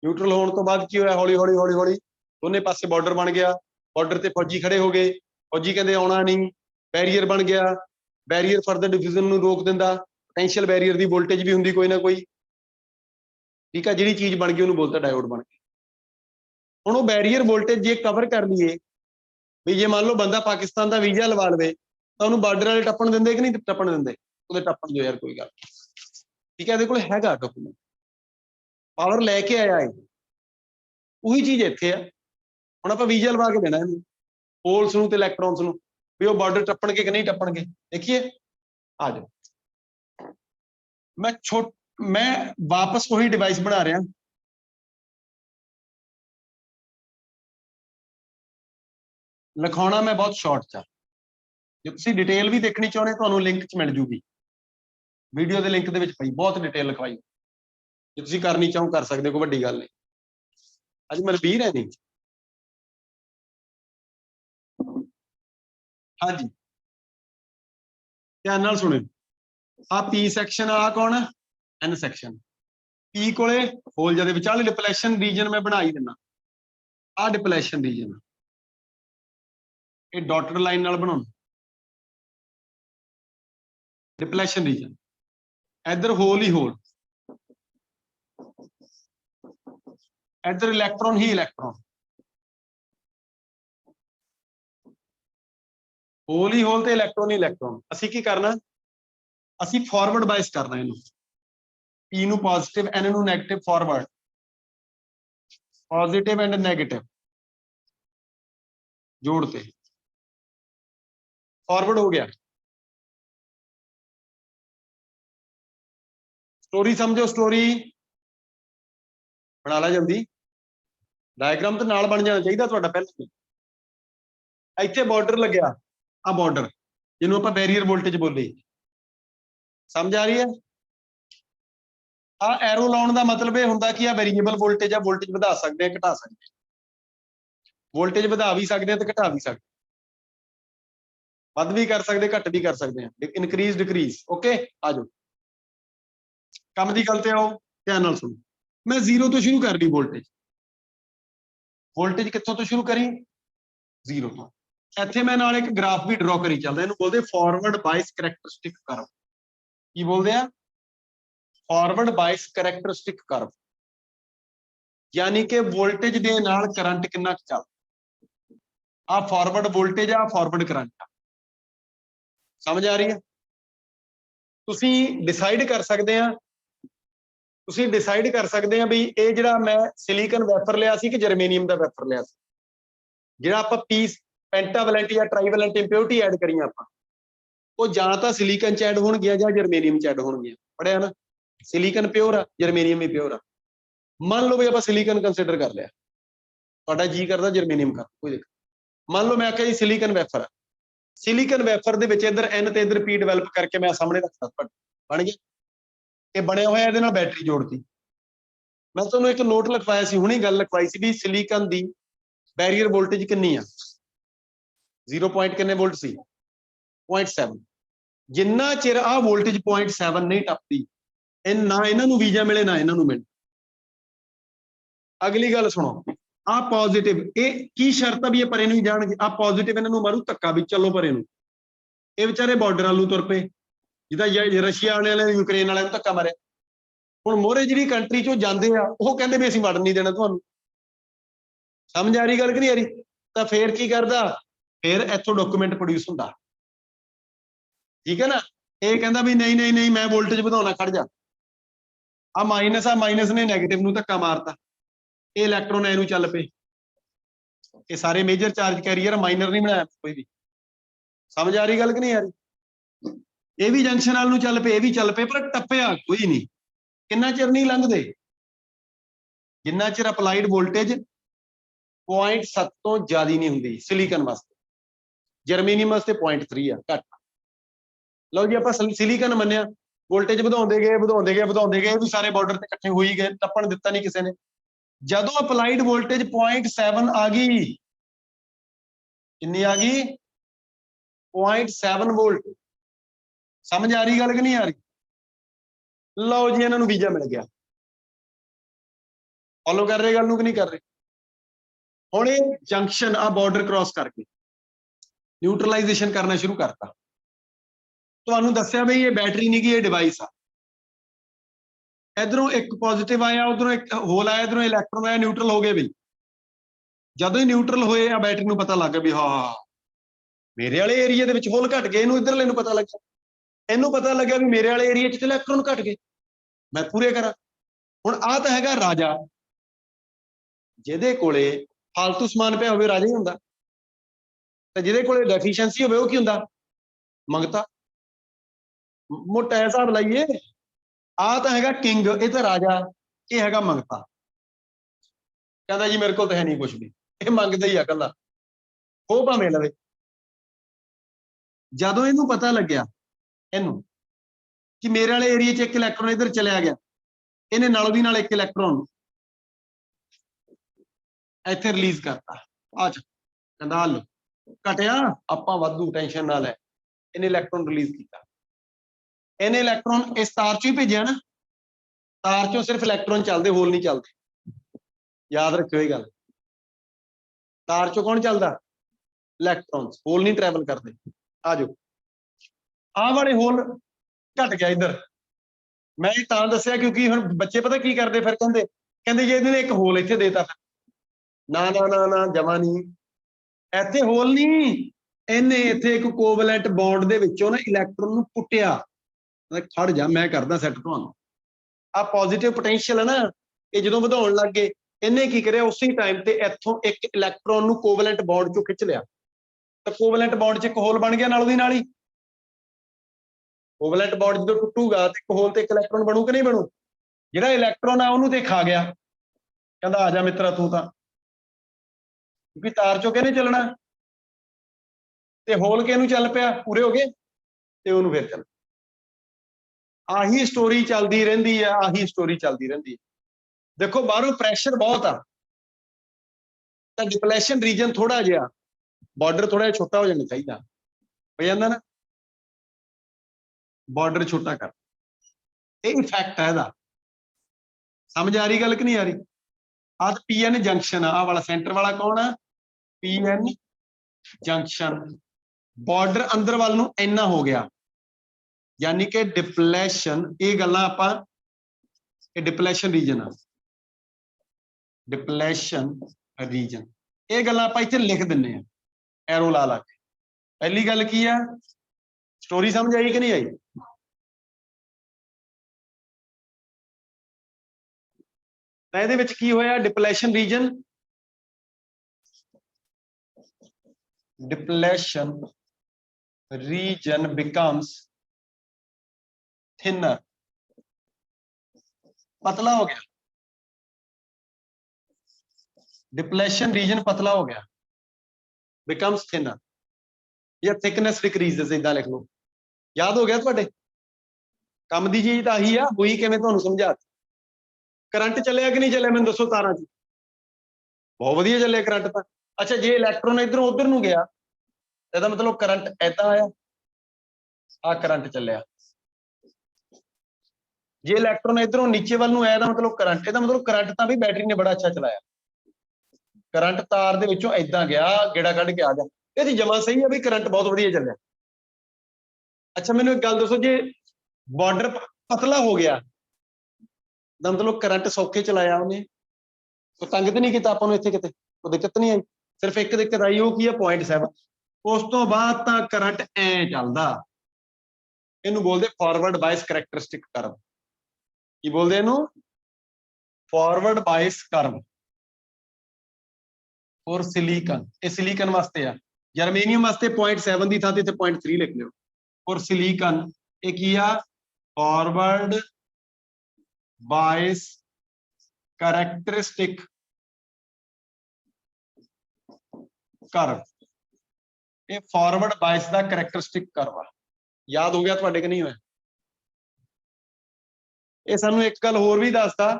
ਨਿਊਟਰਲ ਹੋਣ ਤੋਂ ਬਾਅਦ ਕੀ ਹੋਇਆ? ਹੌਲੀ ਹੌਲੀ ਹੌਲੀ ਹੌਲੀ ਦੋਨੇ ਪਾਸੇ ਬਾਰਡਰ ਬਣ ਗਿਆ। ਬਾਰਡਰ ਤੇ ਫੌਜੀ ਖੜੇ ਹੋ ਗਏ। ਫੌਜੀ ਕਹਿੰਦੇ ਆਉਣਾ ਨਹੀਂ, ਬੈਰੀਅਰ ਬਣ ਗਿਆ। ਬੈਰੀਅਰ ਫਰਦਰ ਡਿਫਿਊਜ਼ਨ ਨੂੰ ਰੋਕ ਦਿੰਦਾ। ਪੋਟੈਂਸ਼ੀਅਲ ਬੈਰੀਅਰ ਦੀ ਵੋਲਟੇਜ ਵੀ ਹੁੰਦੀ ਕੋਈ ਨਾ ਕੋਈ, ਠੀਕ ਆ। ਜਿਹੜੀ ਚੀਜ਼ ਬਣ ਗਈ ਉਹਨੂੰ ਬੋਲਦਾ ਡਾਇਓਡ ਬਣ ਗਈ। ਹੁਣ ਉਹ ਬੈਰੀਅਰ ਵੋਲਟੇਜ ਜੇ ਕਵਰ ਕਰ ਲਈਏ, ਵੀ ਜੇ ਮੰਨ ਲਓ ਬੰਦਾ ਪਾਕਿਸਤਾਨ ਦਾ ਵੀਜ਼ਾ ਲਵਾ ਲਵੇ ਤਾਂ ਉਹਨੂੰ ਬਾਰਡਰ ਵਾਲੇ ਟੱਪਣ ਦਿੰਦੇ ਕਿ ਨਹੀਂ ਟੱਪਣ ਦਿੰਦੇ? ਉਹਦੇ ਟੱਪਣ ਦਿਓ ਯਾਰ, ਕੋਈ ਗੱਲ, ਠੀਕ ਹੈ। ਇਹਦੇ ਕੋਲ ਹੈਗਾ ਡਾਕੂਮੈਂਟ, ਪਾਵਰ ਲੈ ਕੇ ਆਇਆ ਹੈ। ਉਹੀ ਚੀਜ਼ ਇੱਥੇ ਆ। ਹੁਣ ਆਪਾਂ ਵੀਜ਼ਾ ਲਵਾ ਕੇ ਦੇਣਾ ਇਹਨੂੰ, ਹੋਲਸ ਨੂੰ ਤੇ ਇਲੈਕਟ੍ਰੋਨਸ ਨੂੰ, ਵੀ ਉਹ ਬਾਰਡਰ ਟੱਪਣਗੇ ਕਿ ਨਹੀਂ ਟੱਪਣਗੇ। ਦੇਖੀਏ, ਆ ਜਾਓ। ਮੈਂ ਵਾਪਸ ਉਹੀ ਡਿਵਾਈਸ ਬਣਾ ਰਿਹਾ। ਲਿਖਾਉਣਾ ਮੈਂ ਬਹੁਤ ਸ਼ਾਰਟ 'ਚ ਆ। ਜੇ ਤੁਸੀਂ ਡਿਟੇਲ ਵੀ ਦੇਖਣੀ ਚਾਹੁੰਦੇ, ਤੁਹਾਨੂੰ ਲਿੰਕ 'ਚ ਮਿਲ ਜੂਗੀ, ਵੀਡੀਓ ਦੇ ਲਿੰਕ ਦੇ ਵਿੱਚ ਪਈ, ਬਹੁਤ ਡਿਟੇਲ ਲਿਖਵਾਈ। ਜੇ ਤੁਸੀਂ ਕਰਨੀ ਚਾਹੋ ਕਰ ਸਕਦੇ ਹੋ, ਕੋਈ ਵੱਡੀ ਗੱਲ ਨਹੀਂ। ਅੱਜ ਮਨਵੀਰ ਹੈ ਨਹੀਂ? ਹਾਂਜੀ, ਧਿਆਨ ਨਾਲ ਸੁਣਿਓ। ਆ P ਸੈਕਸ਼ਨ, ਆ ਕੌਣ ਹੈ? N section. P ਕੋਲੇ ਹੋਲ ਜਿਹਦੇ ਵਿਚਾਲੇ ਡਿਪਲੈਸ਼ਨ ਰੀਜਨ ਮੈਂ ਬਣਾ ਹੀ ਦਿੰਦਾ। ਆ ਡਿਪਲੈਸ਼ਨ ਰੀਜਨ, ਇਹ ਡਾਟਡ ਲਾਈਨ ਨਾਲ ਬਣਾਉਣਾ ਡਿਪਲੈਸ਼ਨ ਰੀਜਨ। ਇੱਧਰ ਹੋਲ ਹੀ ਹੋਲ, ਇੱਧਰ ਇਲੈਕਟ੍ਰੋਨ ਹੀ ਇਲੈਕਟ੍ਰੋਨ। ਹੋਲ ਹੀ ਹੋਲ ਤੇ ਇਲੈਕਟ੍ਰੋਨ ਹੀ ਇਲੈਕਟ੍ਰੋਨ। ਅਸੀਂ ਕੀ ਕਰਨਾ? ਅਸੀਂ ਫਾਰਵਰਡ ਬਾਇਸ ਕਰਨਾ ਇਹਨੂੰ। P ਨੂੰ ਪੋਜ਼ਿਟਿਵ, N ਨੂੰ negative, forward. Positive and negative ਜੋੜ ਤੇ ਫਾਰਵਰਡ ਹੋ ਗਿਆ। स्टोरी समझो, स्टोरी बना ला जल्दी। डायग्राम तो नाल बन जाना चाहिए तुहाडा पहले। इत्थे बॉर्डर लग्या, आ बॉर्डर जिन्हों आपां बैरीयर वोल्टेज बोले, समझ आ रही है? आ एरो लाउण दा मतलब ये हुंदा कि आ वेरीएबल वोल्टेज आ, वोल्टेज वधा सकदे आ, घटा सकदे आ, वोल्टेज वधा भी सकदे आ ते घटा भी सकदे, वध भी कर सकदे, घट भी कर सकदे आ, इनक्रीज डिक्रीज। ओके आ जाओ काम दी गल ते आओ, ध्यान नाल सुनो। मैं जीरो तो शुरू कर दी वोल्टेज, वोल्टेज कित्थों तो शुरू करी? जीरो तो। ਇੱਥੇ मैं नाल एक ग्राफ भी ड्रॉ करी चलदा, ਇਹਨੂੰ बोलते फॉरवर्ड बायस करैक्टरिस्टिक कर्व। की बोलते हैं? फॉरवर्ड बायस करैक्टरिस्टिक कर्व, यानी कि वोल्टेज दे नाल करंट कितना चल, आ फॉरवर्ड वोल्टेज आ, फॉरवर्ड करंट आ। समझ आ रही है? तुसी डिसाइड कर सकते हैं, तुसी डिसाइड कर सकते हैं भी ये जिहड़ा मैं सिलिकन वेफर लिया सी कि जर्मेनियम दा वेफर लिया सी, जिहड़ा आपां पीस पेंटावैलेंट या ट्राईवैलेंट इंप्योरिटी ऐड करी आपां, वो जां तां सिलिकन च ऐड होणगियां जां जर्मेनियम च ऐड होणगियां। पढ़िया ना? सिलिकन प्योर आ, जर्मेनियम भी प्योर आ। मान लो भी आपां सिलिकन कंसिडर कर लिया, तुहाडा जी करदा जर्मेनियम कर, कोई दिक्कत। मान लो मैं आख्या जी सिलिकन वेफर आ, सिलिकन वेफर दे विच इधर एन ते इधर पी डिवेलप करके मैं सामने रखता, बन गया। ये बनया होया इहदे नाल बैटरी जोड़ती। मैं तुहानूं एक नोट लिखवाया सी, हुणे गल लिखवाई सी भी सिलिकन दी बैरीयर वोल्टेज कितनी आ, 0 पॉइंट कितने वोल्ट सी? 0.7। जिन्ना चिर आ वोल्टेज 0.7 नहीं टपदी, ना इन्हां नूं वीजा मिले ना इन्हां नूं मिले। अगली गल सुनो, आ पॉजिटिव ये की शर्त भी परे नहीं जाणगे, आ पॉजिटिव इन्हां नूं मारू धक्का भी चलो परे नूं, ये बेचारे बॉर्डर वालू तुर पे, जिदा रशिया वाले यूक्रेन वाले धक्का मारिया। हुण मोहरे जिहड़ी कंट्री चों जांदे आ वो कहंदे भी असीं वड़न नहीं देना तुहानूं। समझ आ रही गल कि नहीं आ रही? तां फिर की करदा, फिर इत्थों डॉक्यूमेंट प्रोड्यूस हुंदा, ठीक है ना? ये कहंदा भी नहीं नहीं नहीं मैं वोल्टेज वधाउणा, खड़ जा, आ माइनस ने नैगेटिव नूं धक्का मारता, ये इलैक्ट्रॉन एनू चल पे। ये सारे मेजर चार्ज कैरियर, माइनर नहीं बनाया कोई भी। समझ आ रही गल कि नहीं आ रही? ये भी जंक्शन वाल नूं चल पे, ये भी चल पे, पर टप्पिया कोई नहीं। किन्ना चिर नहीं लंघदे? जिन्ना चिर अपलाइड वोल्टेज 0.7 तो ज्यादा नहीं हुंदी सिलिकन वास्ते, जर्मेनियम वास्ते 0.3 आ, घट। लो जी आपां सिलिकन मन्निया, वोल्टेज ਵਧਾਉਂਦੇ ਗਏ भी सारे बॉर्डर ते इकट्ठे हो ही गए, टप्पण दिता नहीं किसी ने। जदों अपलाइड वोल्टेज 0.7 आ गई, कितनी आ गई? 0.7 वोल्ट। समझ आ रही गल कि नहीं आ रही? लो जी इन्हां नूं वीजा मिल गया। फॉलो कर रहे गल नूं कि नहीं कर रहे? हुण ये जंक्शन आ बॉर्डर क्रॉस करके न्यूट्रलाइजेशन करना शुरू करता। तुहानूं दस्सिया भी ये बैटरी नहीं गी, ये डिवाइस आ। इधरों एक पॉजिटिव आया, उधरों एक होल आया, इधरों इलैक्ट्रॉन आया, न्यूट्रल हो गए भी। जदों ही न्यूट्रल होए आ बैटरी नूं पता लग गया भी हाँ मेरे वाले एरिया दे विच होल घट गए, इनू इधरले नूं पता लग गया, इनू पता लग्या भी मेरे वाले एरिया च इलैक्ट्रॉन घट गए, मैं पूरे करा। हुण आ तां हैगा राजा, जिहदे कोले फालतू समान पिया होवे राजा ही हुंदा, ते जिहदे कोले डेफिशिएंसी होवे ओह की हुंदा? मंगता। मोटा हिसाब लाइए, आ तां हैगा किंग, ये तां राजा, ये हैगा मंगता। कहंदा जी मेरे कोल तां है नहीं कुछ भी, ये मंगदा ही आ कल्ला, हो भावें लवे। जदों इहनूं पता लग्या इहनूं कि मेरे वाले एरिया च एक इलैक्ट्रॉन इधर चलिया गया, इहने नालों दी नाल एक इलैक्ट्रॉन ਇੱਥੇ ਰਿਲੀਜ਼ ਕਰਤਾ। ਆ ਚ ਕਹਿੰਦਾ ਹਲ ਘਟਿਆ, ਆਪਾਂ ਵਾਧੂ ਟੈਨਸ਼ਨ ਨਾ ਲੈ, ਇਹਨੇ ਇਲੈਕਟ੍ਰੋਨ ਰਿਲੀਜ਼ ਕੀਤਾ। ਇਹਨੇ ਇਲੈਕਟ੍ਰੋਨ ਇਸ ਤਾਰ ਚੋਂ ਹੀ ਭੇਜਿਆ ਨਾ, ਤਾਰ ਚੋਂ ਸਿਰਫ ਇਲੈਕਟ੍ਰੋਨ ਚੱਲਦੇ, ਹੋਲ ਨਹੀਂ ਚੱਲਦੇ, ਯਾਦ ਰੱਖਿਓ ਇਹ ਗੱਲ। ਤਾਰ ਚੋਂ ਕੌਣ ਚੱਲਦਾ? ਇਲੈਕਟ੍ਰੋਨਸ, ਹੋਲ ਨਹੀਂ ਟਰੈਵਲ ਕਰਦੇ। ਆ ਜਾਓ, ਆਹ ਵਾਲੇ ਹੋਲ ਘਟ ਗਿਆ ਇੱਧਰ। ਮੈਂ ਇਹ ਤਾਂ ਦੱਸਿਆ ਕਿਉਂਕਿ ਹੁਣ ਬੱਚੇ ਪਤਾ ਕੀ ਕਰਦੇ, ਫਿਰ ਕਹਿੰਦੇ ਜੇ ਇਹਨੇ ਇੱਕ ਹੋਲ ਇੱਥੇ ਦੇਤਾ, ਨਾ ਨਾ ਨਾ ਨਾ ਜਮਾ ਨਹੀਂ, ਇੱਥੇ ਹੋਲ ਨਹੀਂ, ਇਹਨੇ ਇੱਥੇ ਇੱਕ ਕੋਵਲੈਂਟ ਬੌਂਡ ਦੇ ਵਿੱਚੋਂ ਨਾ ਇਲੈਕਟ੍ਰੋਨ ਨੂੰ ਪੁੱਟਿਆ। ਖੜ ਜਾ ਮੈਂ ਕਰਦਾ ਸੈੱਟ ਤੁਹਾਨੂੰ। ਆ ਪੋਜ਼ਿਟਿਵ ਪੋਟੈਂਸ਼ੀਅਲ ਹੈ ਨਾ, ਇਹ ਜਦੋਂ ਵਧਾਉਣ ਲੱਗ ਗਏ, ਇਹਨੇ ਕੀ ਕਰਿਆ ਉਸੇ ਟਾਈਮ ਤੇ ਇੱਥੋਂ ਇੱਕ ਇਲੈਕਟ੍ਰੋਨ ਨੂੰ ਕੋਵਲੈਂਟ ਬੌਂਡ ਚੋਂ ਖਿੱਚ ਲਿਆ, ਤਾਂ ਕੋਵਲੈਂਟ ਬੌਂਡ 'ਚ ਇੱਕ ਹੋਲ ਬਣ ਗਿਆ ਨਾਲੋਂ ਦੀ ਨਾਲ ਹੀ। ਕੋਵਲੈਂਟ ਬੌਂਡ ਜਦੋਂ ਟੁੱਟੂਗਾ ਤੇ ਇੱਕ ਹੋਲ ਤੇ ਇੱਕ ਇਲੈਕਟ੍ਰੋਨ ਬਣੂ ਕਿ ਨਹੀਂ ਬਣੂ? ਜਿਹੜਾ ਇਲੈਕਟ੍ਰੋਨ ਆ ਉਹਨੂੰ ਤੇ ਖਾ ਗਿਆ, ਕਹਿੰਦਾ ਆ ਜਾ ਮਿੱਤਰਾ ਤੂੰ ਤਾਂ, ਕਿਉਂਕਿ ਤਾਰ ਚੋਂ ਕਿਹਨੇ ਚੱਲਣਾ, ਤੇ ਹੋਲ ਕਿਹਨੂੰ ਚੱਲ ਪਿਆ, ਪੂਰੇ ਹੋ ਗਏ ਤੇ ਉਹਨੂੰ ਫਿਰ ਚੱਲ। ਆਹੀ ਸਟੋਰੀ ਚੱਲਦੀ ਰਹਿੰਦੀ ਆ, ਆਹੀ ਸਟੋਰੀ ਚੱਲਦੀ ਰਹਿੰਦੀ ਹੈ। ਦੇਖੋ ਬਾਹਰੋਂ ਪ੍ਰੈਸ਼ਰ ਬਹੁਤ ਆ ਤਾਂ ਡਿਪਲੇਸ਼ਨ ਰੀਜਨ ਥੋੜਾ ਜਿਹਾ, ਬਾਰਡਰ ਥੋੜਾ ਜਿਹਾ ਛੋਟਾ ਹੋ ਜਾਣਾ ਚਾਹੀਦਾ, ਹੋ ਜਾਂਦਾ ਨਾ, ਬਾਰਡਰ ਛੋਟਾ ਕਰ, ਇਹ ਇਫੈਕਟ ਹੈ ਇਹਦਾ। ਸਮਝ ਆ ਰਹੀ ਗੱਲ ਕਿ ਨਹੀਂ ਆ ਰਹੀ? ਆਹ ਪੀਐਨ ਜੰਕਸ਼ਨ ਆ, ਆਹ ਵਾਲਾ ਸੈਂਟਰ ਵਾਲਾ ਕੌਣ ਆ, ਪੀਐਨ ਜੰਕਸ਼ਨ, ਬਾਰਡਰ ਅੰਦਰ ਵੱਲ ਨੂੰ ਇੰਨਾ ਹੋ ਗਿਆ, ਯਾਨੀ ਕਿ ਡਿਪਲੇਸ਼ਨ, ਇਹ ਗੱਲਾਂ ਆਪਾਂ, ਇਹ ਡਿਪਲੇਸ਼ਨ ਰੀਜਨ ਆ, ਡਿਪਲੇਸ਼ਨ ਰੀਜਨ, ਇਹ ਗੱਲਾਂ ਆਪਾਂ ਇੱਥੇ ਲਿਖ ਦਿੰਨੇ ਆ ਐਰੋ ਲਾ ਲਾ ਕੇ। ਪਹਿਲੀ ਗੱਲ ਕੀ ਆ, ਸਟੋਰੀ ਸਮਝ ਆਈ ਕਿ ਨਹੀਂ ਆਈ? ਤਾਂ ਇਹਦੇ ਵਿੱਚ ਕੀ ਹੋਇਆ, depletion reason, depletion reason becomes thinner, पतला हो गया, डिप्लेशन रीजन पतला हो गया, becomes thinner, या thickness decreases, इदा लिख लो। याद हो गया तुहाडे? काम दी चीज तां आही आ, होई किवें तुहानूं समझा। करंट चलिया कि नहीं चलिया, मैनूं दसो तारां च? बहुत वधिया चलिया करंट तां। अच्छा जे इलैक्ट्रॉन इधरों उधर नूं गया, ਇਹਦਾ मतलब करंट ऐदा आया, आ करंट चलिया। जे इलैक्ट्रॉन इधरों नीचे वाल नूं आया, ਇਹਦਾ मतलब करंट, ਇਹਦਾ मतलब करंट तां भी बैटरी ने बड़ा अच्छा चलाया। करंट तार दे विचों ऐदां गया, गेड़ा कढ के आ गया, ਇਹਦੀ जमा सही है भी करंट बहुत वधिया चलिया। अच्छा मैनूं एक गल दसो, जे बॉर्डर पतला हो गया दा मतलब करंट सौखे चलाया उन्हें, तो तंग तो नहीं किया आपां नूं, इत्थे किते कोई दिक्कत नहीं आई, सिर्फ एक दिक्कत आई वो की है 0.7। उस तो बाद तां करंट ऐ चलदा, इहनूं बोलदे फॉरवर्ड बायस करैक्टरिस्टिक कर्व। की बोलदे इहनूं? Forward bias curve. और सिलिकन, ये सिलिकन वास्ते आ, जर्मेनियम वास्ते 0.7 की थां ते 0.3 लिख लो। और सिलिकन ये की आ, फॉरवर्ड बायस करैक्टरिस्टिक कर्व, ये फॉरवर्ड बायस का करैक्टरिस्टिक कर्व आ। याद हो गया तुहाडे कि नहीं होया? ये सानू एक गल होर भी दसदा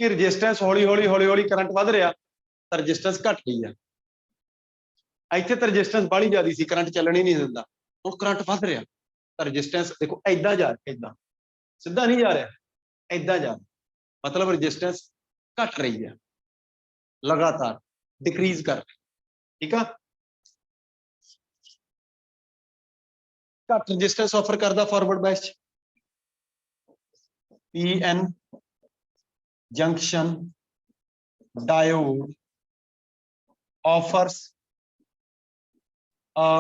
कि रजिस्टेंस हौली हौली हौली हौली करंट वध रहा, तो रजिस्टेंस घट गई है। इत्थे तो रजिस्टेंस बाहली ज्यादा सी, करंट चलण ही नहीं दिंदा, हुण करंट वध रहा, तो रजिस्टेंस देखो ऐदां जा रहा, ऐदां सीधा नहीं जा रहा, ऐदां जा रहा, मतलब रजिस्टेंस घट रही है, लगातार डिक्रीज कर रही। ठीक है, घट रजिस्टेंस ऑफर करता forward bias, PN junction diode offers a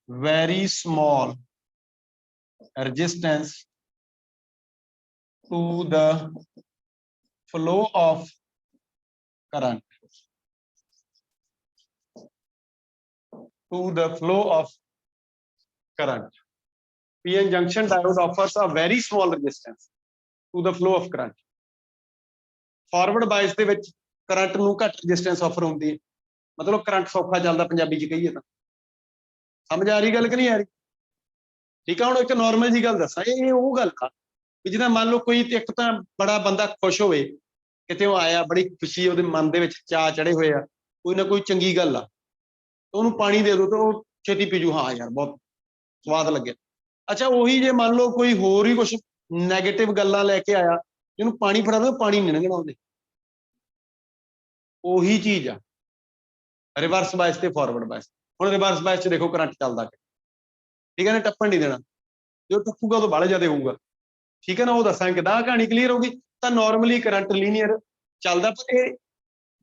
very small resistance to the flow of current, to the flow of current. PN junction diode offers a very small resistance to the flow of current. Forward bias ਦੇ ਵਿੱਚ current ਨੂੰ ਘੱਟ resistance offer ਹੁੰਦੀ ਹੈ, मतलब current सौखा ਚੱਲਦਾ, ਪੰਜਾਬੀ ਚ ਕਹੀਏ ਤਾਂ। ਸਮਝ ਆ ਰਹੀ ਗੱਲ ਕਿ ਨਹੀਂ ਆ ਰਹੀ? ਠੀਕ ਆ, ਹੁਣ ਇੱਕ ਨੋਰਮਲ ਜੀ ਗੱਲ ਦੱਸਾਂ, ਇਹ ਉਹ ਗੱਲ ਆ ਵੀ ਜਿੱਦਾਂ ਮੰਨ ਲਓ ਕੋਈ ਇੱਕ ਤਾਂ ਬੜਾ ਬੰਦਾ ਖੁਸ਼ ਹੋਵੇ, ਕਿਤੇ ਉਹ ਆਇਆ, ਬੜੀ ਖੁਸ਼ੀ ਉਹਦੇ ਮਨ ਦੇ ਵਿੱਚ ਚਾਅ ਚੜੇ ਹੋਏ ਆ, ਕੋਈ ਨਾ ਕੋਈ ਚੰਗੀ ਗੱਲ ਆ, ਉਹਨੂੰ ਪਾਣੀ ਦੇ ਦਿਓ ਤਾਂ ਉਹ ਛੇਤੀ ਪੀਜੂ, ਹਾਂ ਯਾਰ ਬਹੁਤ ਸਵਾਦ ਲੱਗਿਆ। ਅੱਛਾ ਉਹੀ ਜੇ ਮੰਨ ਲਓ ਕੋਈ ਹੋਰ ਹੀ ਕੁਛ ਨੈਗੇਟਿਵ ਗੱਲਾਂ ਲੈ ਕੇ ਆਇਆ, ਜਿਹਨੂੰ ਪਾਣੀ ਫੜਾ ਦੋ, ਪਾਣੀ ਨਹੀਂ ਲੰਘਣਾ ਉਹਦੇ। ਉਹੀ ਚੀਜ਼ ਆ रिवर्स बायस ते फॉरवर्ड बायस। हुण रिवर्स बायस च देखो करंट चलदा, ठीक है ना, टप्पण नहीं देना, जो टप्पूगा तो बाहला ज्यादा होऊगा। ठीक है ना, वो दसांगे किदां, कहानी क्लीयर होगी। तो नॉर्मली करंट लीनियर चलदा, पर ये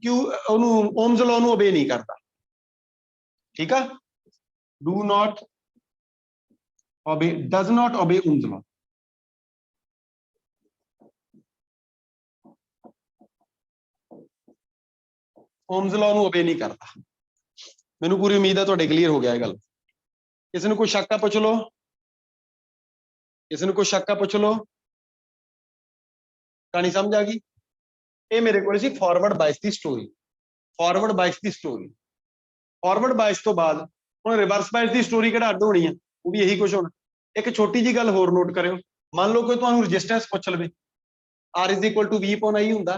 क्यों ओनू ओम्स लॉ नू ओबे नहीं करता। ठीक है, do not obey, does not obey Ohm's law. Ohm's law नू ओबे नहीं करता। मैनू पूरी उम्मीद है तुहाडे क्लीयर हो गया है गल। किसी ने कोई शक आ पुछ लो। किसी को शक आ पुछ लो, कहानी समझ आ गई। ये मेरे को सी फॉरवर्ड बायस की स्टोरी, फॉरवर्ड बायस की स्टोरी। फॉरवर्ड बायस तो बाद हुण रिवर्स बायस की स्टोरी किहड़ा अड्ड होनी है, वो भी यही कुछ होना। एक छोटी जी गल होर नोट करियो, मान लो कोई तुहानूं रजिस्टेंस पुछ लवे R is equal to V upon I हुंदा,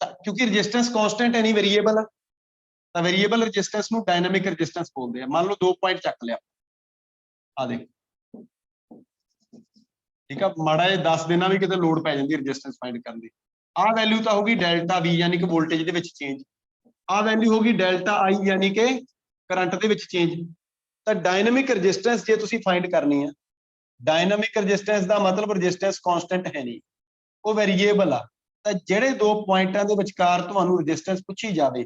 क्योंकि रजिस्टेंस कांस्टेंट है नहीं वेरीएबल है, तो वेरीएबल रजिस्टेंस नूं डायनामिक रजिस्टेंस बोलते हैं। मान लो 2 पॉइंट चक लिया, आ देख ठीक है, माड़ा जिहा दस देना भी किते लोड पै जांदी रजिस्टेंस फाइंड करन दी। आ वैल्यू तो होगी डेल्टा V यानी कि वोल्टेज दे विच चेंज, आ वैल्यू होगी डेल्टा I यानी कि करंट दे विच चेंज। तो डायनामिक रजिस्टेंस जे तुसीं फाइंड करनी है, डायनामिक रजिस्टेंस का मतलब रजिस्टेंस कांस्टेंट है नहीं, वो वेरीएबल आ। तो ਜਿਹੜੇ दो पॉइंटां ਦੇ ਵਿਚਕਾਰ ਤੁਹਾਨੂੰ ਰजिस्टेंस ਪੁੱਛੀ ਜਾਵੇ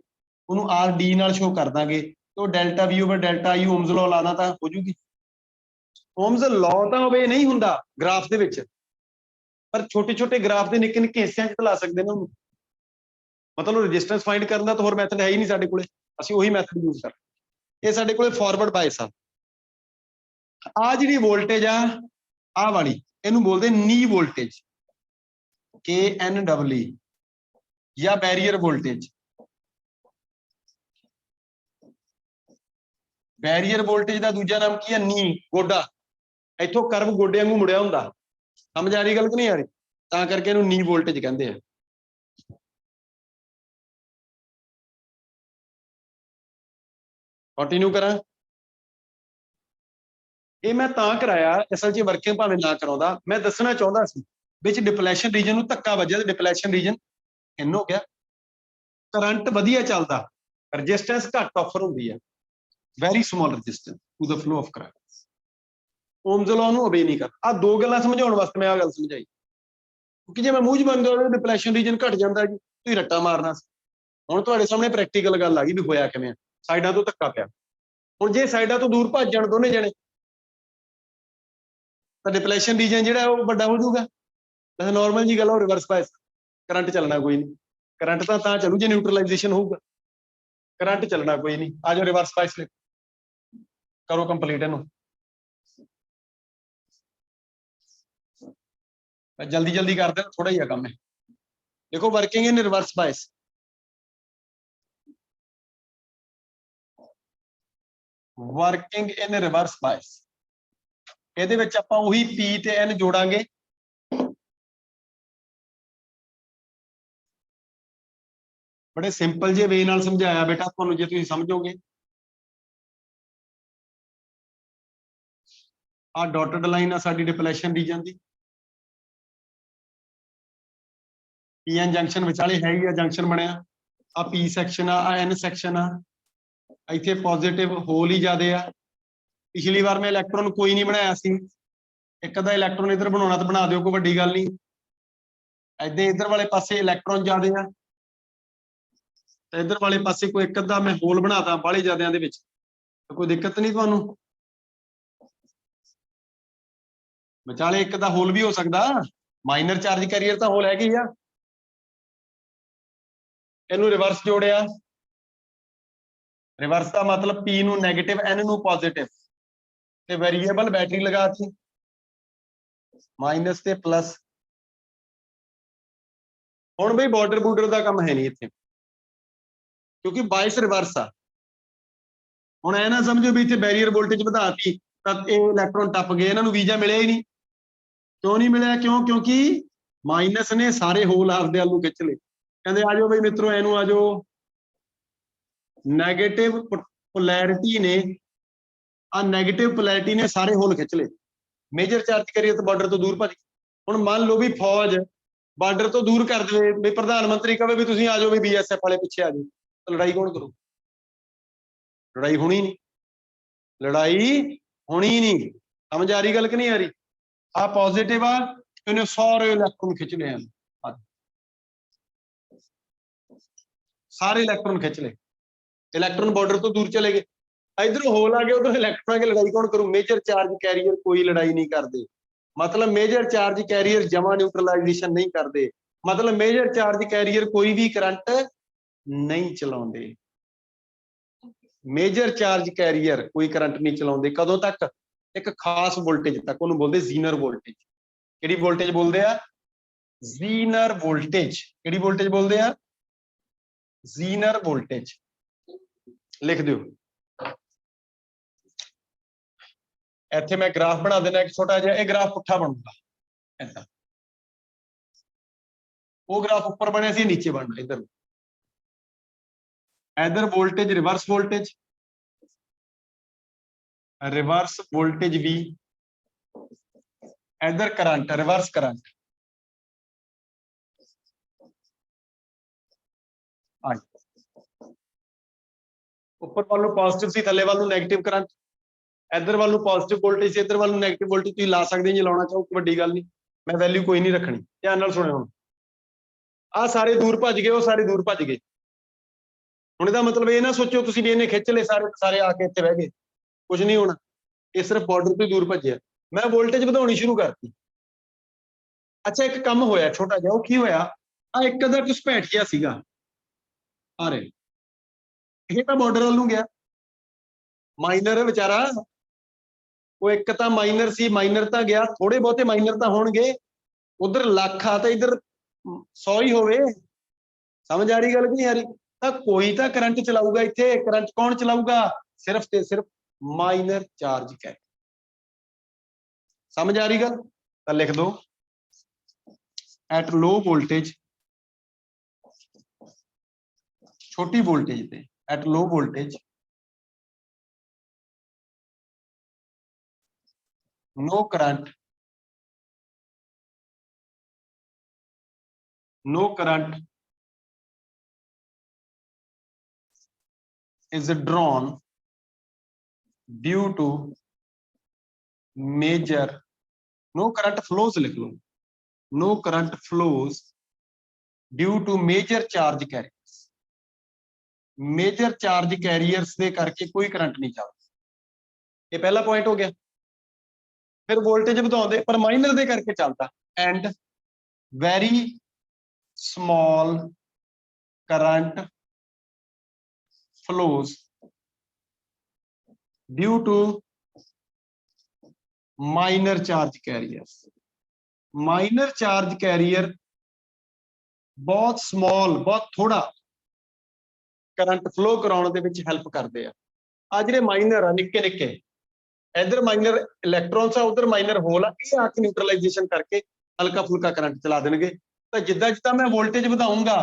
ਉਹਨੂੰ RD ਨਾਲ ਸ਼ੋ ਕਰ ਦਾਂਗੇ, तो delta V over delta I Ohm's law लाना ਤਾਂ ਹੋ ਜੂਗੀ। ओम्स लॉ ਤਾਂ ਹੋਵੇ ਨਹੀਂ ਹੁੰਦਾ ਗ੍ਰਾਫ ਦੇ ਵਿੱਚ, ਪਰ ਛੋਟੇ ਛੋਟੇ ਗ੍ਰਾਫ ਦੇ ਨਿੱਕੇ ਨਿੱਕੇ ਹਿੱਸਿਆਂ 'ਚ ਤਾਂ ਲਾ ਸਕਦੇ ਨੇ ਉਹਨੂੰ। ਮਤਲਬ ਰजिस्टेंस फाइंड ਕਰਨ ਦਾ ਤਾਂ ਹੋਰ ਮੈਥਡ ਹੈ ਹੀ ਨਹੀਂ ਸਾਡੇ ਕੋਲੇ, ਅਸੀਂ ਉਹੀ ਮੈਥਡ ਯੂਜ਼ ਕਰ। ਇਹ ਸਾਡੇ ਕੋਲੇ ਫਾਰਵਰਡ ਬਾਇਸ ਆ। ਆ ਜਿਹੜੀ ਵੋਲਟੇਜ ਆ, ਆ ਵਾਲੀ ਇਹਨੂੰ ਬੋਲਦੇ ਨੀ ਵੋਲਟੇਜ, KNW या बैरियर वोल्टेज। बैरियर वोल्टेज का दूजा नाम की है नी, गोडा। इथों कर्व गोडे वांगू मुड़िया हुंदा, समझ आ रही गल कि नहीं आ रही, तां करके इहनूं नी वोल्टेज कहंदे आ। कंटिन्यू करा, ये मैं तां कराया, असल च वर्किंग भावें ना कराउंदा, मैं दसना चाहुंदा सी विच डिप्लैशन रीजन नूं धक्का वजया ते डिप्लैशन रीजन इन हो गया, करंट वधिया चलदा, रजिस्टेंस घट ऑफर हुंदी है, very small resistance to the flow of current. Ohm's law नूं ओबे नहीं करदा। आ दो गल्लां समझाउण वास्ते मैं आ गल समझाई, क्योंकि जे मैं मूंह च बंद होवे डिप्लैशन रीजन घट जांदा जी, तुसीं रट्टा मारना सी। हुण तुहाडे सामने प्रैक्टिकल गल आ गई भी होया किवें, साइडां तो धक्का पिया। हुण जे साइडां तो दूर भज जाण दोने जणे तां डिप्लैशन रीजन जिहड़ा ओह वड्डा हो जाऊगा। वैसे नॉर्मल जी गल है, रिवर्स बायस करंट चलना कोई नहीं, करंट तां चलू जे न्यूट्रलाइजेशन होऊगा, करंट चलना कोई नहीं। आ जाओ रिवर्स बायस लिख करो कंप्लीट इहनूं, जल्दी जल्दी कर दे, थोड़ा ही काम है। देखो working in reverse bias, working in reverse bias, ਇਹਦੇ ਵਿੱਚ ਆਪਾਂ ਉਹੀ P ਤੇ N ਜੋੜਾਂਗੇ। बड़े सिंपल जे वे नाल समझाया बेटा ਤੁਹਾਨੂੰ, ਜੇ ਤੁਸੀਂ ਸਮਝੋਗੇ। आ डॉटेड लाइन आ साडी डिप्लैशन रीजन दी, PN जंक्शन विचाले है ही आ, जंक्शन बनया। आ P सैक्शन आ N सैक्शन आ, इत्थे पॉजिटिव होल ही ज्यादा आ। पिछली बार मैं इलैक्ट्रॉन कोई नहीं बनाया सी, एक अद्धा इलैक्ट्रॉन इधर बनाना तो बना दिओ, कोई वड्डी गल नहीं। इधर इधर वाले पासे इलैक्ट्रॉन ज्यादा आ, इधर वाले पासे कोई एक अद्धा मैं होल बनाता बाहले ज्यादा दे विच, तो कोई दिक्कत नहीं तुहानूं। विचाले एक अद्धा होल भी हो सकदा, माइनर चार्ज कैरियर तो होल हैगी आ। इहनूं रिवर्स जोड़िया, रिवर्स का मतलब P नूं नैगेटिव N नूं पॉजिटिव, ते वेरीएबल बैटरी लगाती माइनस ते प्लस। हुण बई बॉर्डर बूडर का काम है नहीं इत्थे, क्योंकि बायस रिवर्स आ। हुण ऐ ना समझो भी इत्थे बैरियर वोल्टेज वधाती तां इह इलैक्ट्रॉन टप गए, इन्हां नूं वीजा मिलिया ही नहीं। क्यों नहीं मिलिया? क्यों? क्योंकि माइनस ने सारे होल आपदे आलू खिच ले। कहंदे आ जाओ बई मित्रों, इहनूं आ जाओ, नैगेटिव पोलैरिटी ने, आ नैगेटिव पोलैरिटी ने सारे होल खिच ले। मेजर चार्ज कैरियर तो बॉर्डर तो दूर भज। हुण मान लो भी फौज बॉर्डर तो दूर कर दे, भी प्रधानमंत्री कहे भी तुसीं आ जाओ, भी BSF वाले पिछे आ जाओ, तो लड़ाई कौन करू? लड़ाई होनी नहीं, लड़ाई होनी नहीं। समझ आ रही गल कि नहीं आ रही? आ पॉजिटिव आ, इन्हें सारे इलैक्ट्रॉन खिंच ले, सारे इलैक्ट्रॉन खिंच ले, इलैक्ट्रॉन बॉर्डर तो दूर चले गए। इधर होल आ गए, उधर इलैक्ट्रॉन की लड़ाई कौन करू? मेजर चार्ज कैरियर कोई लड़ाई नहीं करते, मतलब मेजर चार्ज कैरियर जमा न्यूट्रलाइजेशन नहीं करते, मतलब मेजर चार्ज कैरियर कोई भी करंट नहीं चलाते। मेजर चार्ज कैरियर कोई करंट नहीं चलाते। कदों तक? एक खास वोल्टेज तक, ਉਹਨੂੰ बोलते जीनर वोल्टेज। ਕਿਹੜੀ वोल्टेज बोलते हैं? Zener voltage. ਕਿਹੜੀ वोल्टेज बोलते हैं? Zener voltage. लिख दिओ। ਇੱਥੇ मैं ग्राफ बना देना एक छोटा जिहा, ਇਹ ग्राफ पुट्ठा बनूगा ऐसा। वो ग्राफ ऊपर बने सी, नीचे बनना इधर। इधर voltage reverse voltage, reverse voltage भी, इधर करंट रिवर्स करंट। ऊपर वालों पॉजिटिव सी, थले वालों नेगेटिव करंट। इधर वालों पॉजिटिव वोल्टेज से, इधर वालों नेगेटिव वोल्टेज। तुसीं ला सकदे जे लाउणा चाहो, कोई वड्डी गल नहीं, मैं वैल्यू कोई नहीं रखनी। ध्यान नाल सुणिओ हुण। आ सारे दूर भज गए, वो सारे दूर भज गए। हुण इहदा मतलब ये ना सोचो तुसीं भी इहने खिच ले सारे सारे आके इत्थे बह गए, कुछ नहीं होना। ये सिर्फ बॉर्डर तो दूर भज्जिआ। मैं वोल्टेज ਵਧਾਉਣੀ शुरू करती। अच्छा एक काम होया छोटा जिहा, ਉਹ ਕੀ ਹੋਇਆ? ਆ ਇੱਕ ਦਾ ਘੁਸਪੈਠ ਜਿਹਾ ਸੀਗਾ, ਆ ਰੇ ਇਹ ਤਾਂ ਬਾਰਡਰ ਵੱਲ ਨੂੰ ਗਿਆ। ਮਾਈਨਰ ਵਿਚਾਰਾ, ਉਹ ਇੱਕ ਤਾਂ ਮਾਈਨਰ ਸੀ, ਮਾਈਨਰ ਤਾਂ ਗਿਆ, ਥੋੜੇ ਬਹੁਤੇ ਮਾਈਨਰ ਤਾਂ ਹੋਣਗੇ। ਉਧਰ ਲੱਖ ਆ ਤਾਂ ਇਧਰ 100 ਹੀ ਹੋਵੇ। ਸਮਝ ਆ ਰਹੀ ਗੱਲ ਕਿ ਨਹੀਂ ਆ ਰਹੀ? ਤਾਂ ਕੋਈ ਤਾਂ ਕਰੰਟ ਚਲਾਊਗਾ ਇੱਥੇ। ਕਰੰਟ ਕੌਣ ਚਲਾਊਗਾ? ਸਿਰਫ ਤੇ ਸਿਰਫ ਮਾਈਨਰ ਚਾਰਜ ਕੈਰੀ। समझ आ रही गल? तो लिख दो, एट लो वोल्टेज, छोटी वोल्टेज पे, at low voltage no current, no current is drawn due to major, no current flows लिख लो, no current flows due to major charge carriers। Major charge carriers दे करके कोई करंट नहीं चलता। ये पहला पॉइंट हो गया। फिर वोल्टेज ਵਧਾਉਂਦੇ पर माइनर दे करके चलता। And very small current flows due to minor charge carrier. Minor charge carrier बहुत स्मॉल, बहुत थोड़ा करंट फ्लो कराने दे विच हेल्प करते हैं। आ जिहड़े माइनर आ निक्के निक्के, इधर माइनर इलैक्ट्रॉन्स आ, उधर माइनर होल आ, ये आके न्यूट्रलाइजेशन करके हल्का फुल्का करंट चला देंगे। तो जिद्दां जिद्दां मैं वोल्टेज ਵਧਾਉਂਗਾ,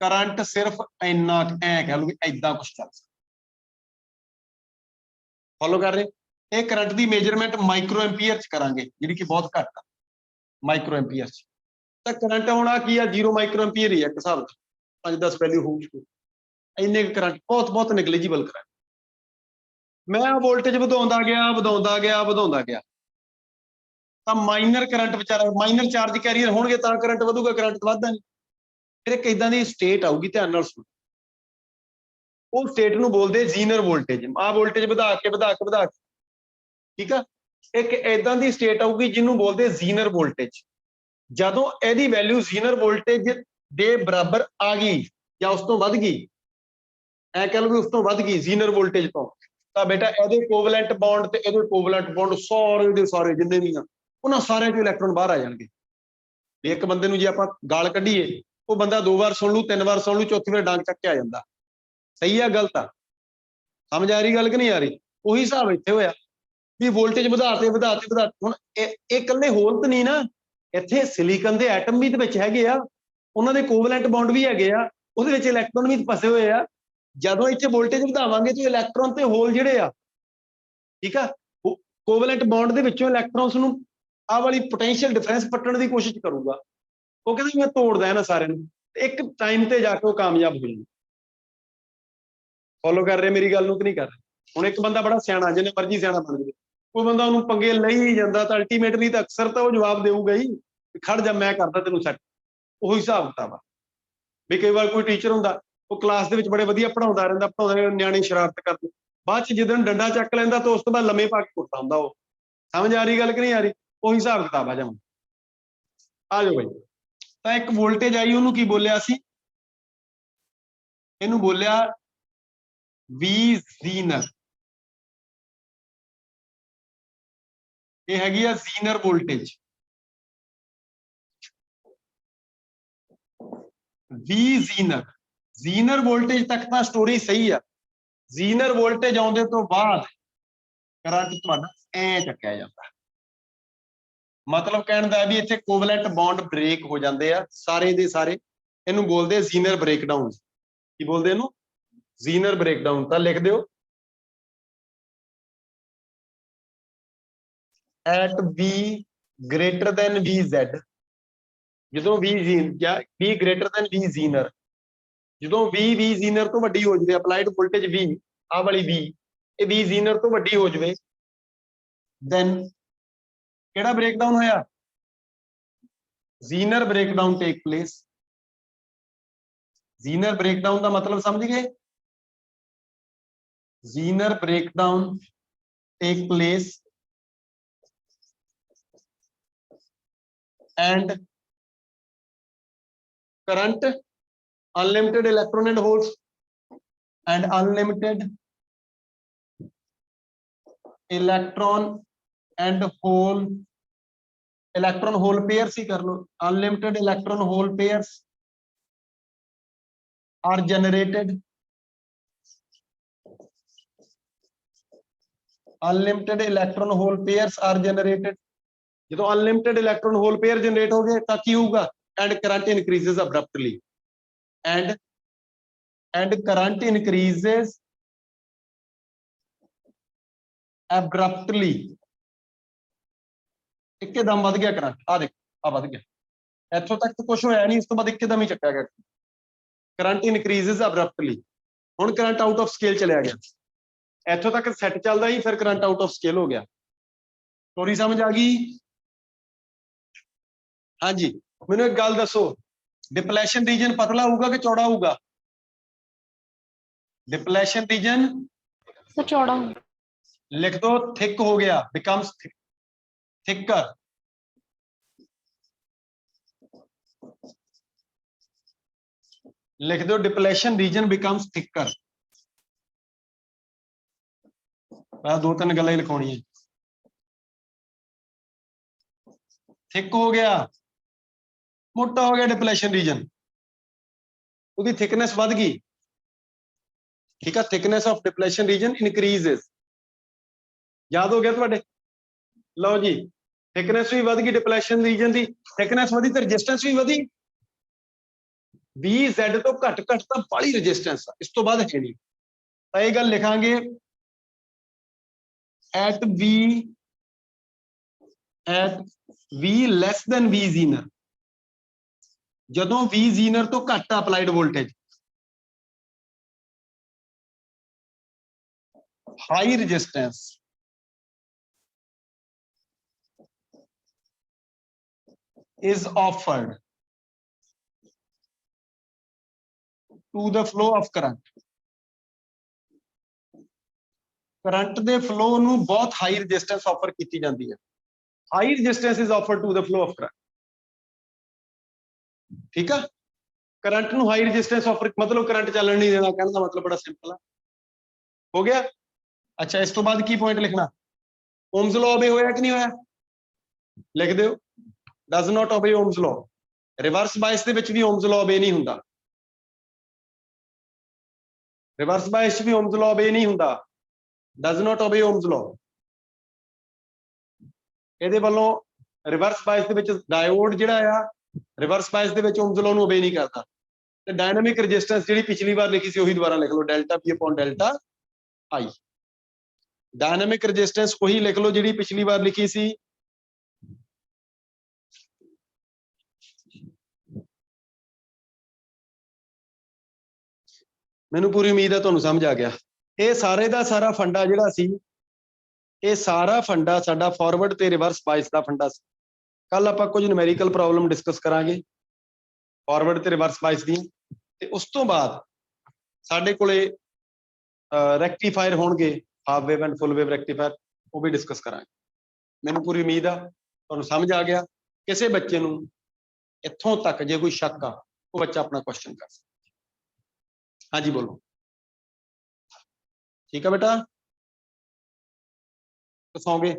करंट सिर्फ इन्ना ऐ कह लो कि ऐदां कुछ चल सकदा। फॉलो कर रहे? ये करंट की मेजरमेंट माइक्रो एंपीयर च करांगे, जिहड़ी कि बहुत घट आ माइक्रो एंपीयर च। तो करंट होना की आ 0 माइक्रो एंपीयर ही है, एक हिसाब दा 5-10 वैल्यू होगी। इन्ने करंट बहुत बहुत निगलिजिबल करंट। मैं वोल्टेज ਵਧਾਉਂਦਾ ਗਿਆ ਤਾਂ माइनर करंट ਵਿਚਾਰਾ माइनर चार्ज कैरियर ਹੋਣਗੇ ਤਾਂ करंट ਵਧੂਗਾ, करंट ਵਧਦਾ ਨਹੀਂ। फिर एक इदां दी स्टेट आऊगी, ध्यान नाल सुणो। ਉਹ स्टेट ਨੂੰ ਬੋਲਦੇ जीनर वोल्टेज। आ वोल्टेज ਵਧਾ ਕੇ ठीक है। एक इदां दी स्टेट आऊगी जिन्हों बोलते जीनर वोल्टेज। जदों इहदी वैल्यू जीनर वोल्टेज दे बराबर आ गई या उस तो वध गई, ऐ कह लो भी उस तो वध गई जीनर वोल्टेज तो, तां बेटा इहदे कोवलेंट बॉन्ड ते इहदे कोवलेंट बॉन्ड सारे दे सारे जिन्ने भी आ उन्हां सारे चों इलैक्ट्रॉन बाहर आ जाणगे। एक बंदे नूं जे आपां गाल कढीए, वो बंदा 2 बार सुन लू, 3 बार सुन लू, चौथी बार डांग चक के आ जांदा। सही है गलत आ? समझ आ रही गल कि नहीं आ रही? ਉਹੀ ਹਿਸਾਬ ਇੱਥੇ ਹੋਇਆ ਵੀ ਵੋਲਟੇਜ ਵਧਾਤੇ ਹੁਣ ਇਹ ਇਕੱਲੇ ਹੋਲ ਤਾਂ ਨਹੀਂ ਨਾ, ਇੱਥੇ ਸਿਲੀਕਨ ਦੇ ਐਟਮ ਵੀ ਤੇ ਵਿੱਚ ਹੈਗੇ ਆ, ਉਹਨਾਂ ਦੇ ਕੋਵਲੈਂਟ ਬੌਂਡ ਵੀ ਹੈਗੇ ਆ, ਉਹਦੇ ਵਿੱਚ ਇਲੈਕਟ੍ਰੋਨ ਵੀ ਫਸੇ ਹੋਏ ਆ। ਜਦੋਂ ਇੱਥੇ ਵੋਲਟੇਜ ਵਧਾਵਾਂਗੇ ਤੇ ਇਲੈਕਟ੍ਰੋਨ ਤੇ ਹੋਲ ਜਿਹੜੇ ਆ, ਠੀਕ ਆ, ਕੋਵਲੈਂਟ ਬੌਂਡ ਦੇ ਵਿੱਚੋਂ ਇਲੈਕਟ੍ਰੋਨਸ ਨੂੰ ਆਹ ਵਾਲੀ ਪੋਟੈਂਸ਼ੀਅਲ ਡਿਫਰੈਂਸ ਪੱਟਣ ਦੀ ਕੋਸ਼ਿਸ਼ ਕਰੂਗਾ। ਉਹ ਕਹਿੰਦਾ ਮੈਂ ਤੋੜਦਾ ਇਹਨਾਂ ਸਾਰਿਆਂ ਨੂੰ, ਇੱਕ ਟਾਈਮ ਤੇ ਜਾ ਕੇ ਉਹ ਕਾਮਯਾਬ ਹੋ ਜਾਊਗਾ। ਫੋਲੋ ਕਰ ਰਹੇ ਮੇਰੀ ਗੱਲ ਨੂੰ ਕਿ ਨਹੀਂ ਕਰ ਰਹੇ? ਹੁਣ ਇੱਕ ਬੰਦਾ ਬੜਾ ਸਿਆਣਾ, ਜਿੰਨੇ ਮਰਜ਼ੀ ਸਿਆਣਾ ਬਣ ਜਾਵੇ, ਕੋਈ ਬੰਦਾ ਉਹਨੂੰ ਪੰਗੇ ਲਈ ਜਾਂਦਾ ਤਾਂ ਅਲਟੀਮੇਟਲੀ ਤਾਂ ਅਕਸਰ ਤਾਂ ਉਹ ਜਵਾਬ ਦੇਊਗਾ ਹੀ, ਖੜ ਜਾ ਮੈਂ ਕਰਦਾ ਤੈਨੂੰ ਸੈੱਟ। ਉਹੀ ਹਿਸਾਬ ਕਿਤਾਬ ਆ ਵੀ ਕਈ ਵਾਰ ਕੋਈ ਟੀਚਰ ਹੁੰਦਾ, ਉਹ ਕਲਾਸ ਦੇ ਵਿੱਚ ਬੜੇ ਵਧੀਆ ਪੜਾਉਂਦਾ ਰਹਿੰਦਾ, ਨਿਆਣੇ ਸ਼ਰਾਰਤ ਕਰਦੇ, ਬਾਅਦ ਚ ਜਦੋਂ ਡੰਡਾ ਚੱਕ ਲੈਂਦਾ ਤਾਂ ਉਸ ਤੋਂ ਬਾਅਦ ਲੰਮੇ ਪਾ ਕੇ ਕੁੱਟਦਾ ਹੁੰਦਾ ਉਹ। ਸਮਝ ਆ ਰਹੀ ਗੱਲ ਕਿ ਨਹੀਂ ਆ ਰਹੀ? ਉਹੀ ਹਿਸਾਬ ਕਿਤਾਬ ਆ ਜਮ। ਆ ਜਾਓ ਬਾਈ। ਤਾਂ ਇੱਕ ਵੋਲਟੇਜ ਆਈ, ਉਹਨੂੰ ਕੀ ਬੋਲਿਆ ਸੀ? ਇਹਨੂੰ ਬੋਲਿਆ ਵੀ ਜ਼ੀਨਰ। ये हैगी आ Zener voltage, V Zener. Zener voltage तक तो स्टोरी सही है, जीनर वोल्टेज आने तो बाद करंट तुहाडा ऐ चक्या जाता है। मतलब कहने का भी इत्थे कोवलेंट बॉन्ड ब्रेक हो जाते हैं सारे दे सारे, इनू बोलते हैं जीनर ब्रेकडाउन। की बोलते इनू? Zener breakdown. तो लिख दो at V greater than V zed, जो वी क्या V greater than V Zener, जो वी जीनर तो वड्डी हो जाए, अपलाइड वोल्टेज वी आ वाली वी ये वी जीनर तो वड्डी हो जाए, दैन केड़ा ब्रेकडाउन होया? Zener breakdown take place. Zener breakdown का मतलब समझ गए? Zener breakdown take place and current, unlimited electron and holes, and unlimited electron and hole, electron hole pairs ही कर लो, unlimited electron hole pairs are generated, unlimited electron hole pairs are generated। जो unlimited electron hole pair generate हो गए तो की होगा? and current increases abruptly, and current increases abruptly। एकदम बढ़ गया करंट, आ देख आ बढ़ गया, इत्थों तक तो कुछ होया नहीं, इस तो बाद एकदम ही चक्या गया। करंट इनक्रीजेस अब्रप्टली, हुण करंट आउट ऑफ स्केल चलिया गया, इत्थों तक सैट चलदा ही फिर करंट आउट ऑफ स्केल हो गया। स्टोरी समझ आ गई? हाँ जी, मैनू एक गल दसो, डिप्लैशन रीजन पतला होगा कि चौड़ा होगा? डिप्लैशन रीजन तो चौड़ा। लिख दो, थिक हो गया, बिकम्स थिकर। लिख दो, डिप्लैशन रीजन बिकम्स थिकर। दो तीन गल्लां ही लिखाउणी है। थिक हो गया, मोटा हो गया डिप्लैशन रीजन, उसकी थिकनेस बढ़ गई। ठीक है, थिकनेस ऑफ डिप्लैशन रीजन इंक्रीजेस। याद हो गया तुहाडे? लो जी, थिकनेस भी बढ़ गई डिप्लैशन रीजन की, थिकनेस बढ़ी तो रजिस्टेंस भी बढ़ी। वी zed तो घट घट तो बड़ी रजिस्टेंस, इस तो बाद है नहीं। तो यह गल लिखांगे, at V less than V Zener, जदों वी जीनर तो घट applied voltage, high resistance is offered to the flow of current। Current दे फ्लो नू बहुत हाई रजिस्टेंस ऑफर की जाती है। High resistance is offered to the flow of current. ठीक है, करंट नू हाई रजिस्टेंस ऑफर मतलब करंट चलन नहीं देना, कहने का मतलब बड़ा सिंपल है। हो गया? अच्छा, इस तो बाद की पॉइंट लिखना, ओम्स लॉ ओबे होया कि नहीं होया? लिख दो, does not obey Ohm's law. Reverse bias दे विच भी ओम्स लॉ ओबे नहीं हुंदा, रिवर्स बायस भी ओम्स लॉ ओबे नहीं हुंदा, does not obey Ohm's law. ਇਹਦੇ ਵੱਲੋਂ रिवर्स बायस ਦੇ ਵਿੱਚ डायोड ਜਿਹੜਾ ਆ रिवर्स बायस ਦੇ ਵਿੱਚ ओम्स लॉ ਨੂੰ ओबे नहीं करता। ਤੇ डायनामिक रेजिस्टेंस ਜਿਹੜੀ पिछली बार लिखी सी ਉਹੀ ਦੁਬਾਰਾ लिख लो, delta P upon delta I. Dynamic resistance ਉਹੀ लिख लो ਜਿਹੜੀ पिछली बार लिखी सी। ਮੈਨੂੰ पूरी उम्मीद है ਤੁਹਾਨੂੰ समझ आ गया। ਇਹ ਸਾਰੇ ਦਾ ਸਾਰਾ फंडा ਜਿਹੜਾ ਸੀ, ਇਹ ਸਾਰਾ फंडा ਸਾਡਾ फॉरवर्ड ਤੇ रिवर्स बायस ਦਾ फंडा ਸੀ। ਕੱਲ ਆਪਾਂ ਕੁਝ ਨੂਮੈਰੀਕਲ ਪ੍ਰੋਬਲਮ ਡਿਸਕਸ ਕਰਾਂਗੇ फॉरवर्ड ਤੇ रिवर्स बायस ਦੀਆਂ, ਤੇ ਉਸ ਤੋਂ ਬਾਅਦ ਸਾਡੇ ਕੋਲੇ ਰੈਕਟੀਫਾਇਰ ਹੋਣਗੇ, half wave and full wave rectifier, ਉਹ ਵੀ ਡਿਸਕਸ ਕਰਾਂਗੇ। ਮੈਨੂੰ ਪੂਰੀ ਉਮੀਦ ਆ ਤੁਹਾਨੂੰ ਸਮਝ ਆ ਗਿਆ। ਕਿਸੇ ਬੱਚੇ ਨੂੰ ਇੱਥੋਂ ਤੱਕ ਜੇ ਕੋਈ ਸ਼ੱਕ ਆ, ਉਹ ਬੱਚਾ ਆਪਣਾ ਕੁਐਸਚਨ ਕਰ ਸਕਦਾ। ਹਾਂਜੀ ਬੋਲੋ। ਠੀਕ ਹੈ ਬੇਟਾ, ਸੌਂਗੇ?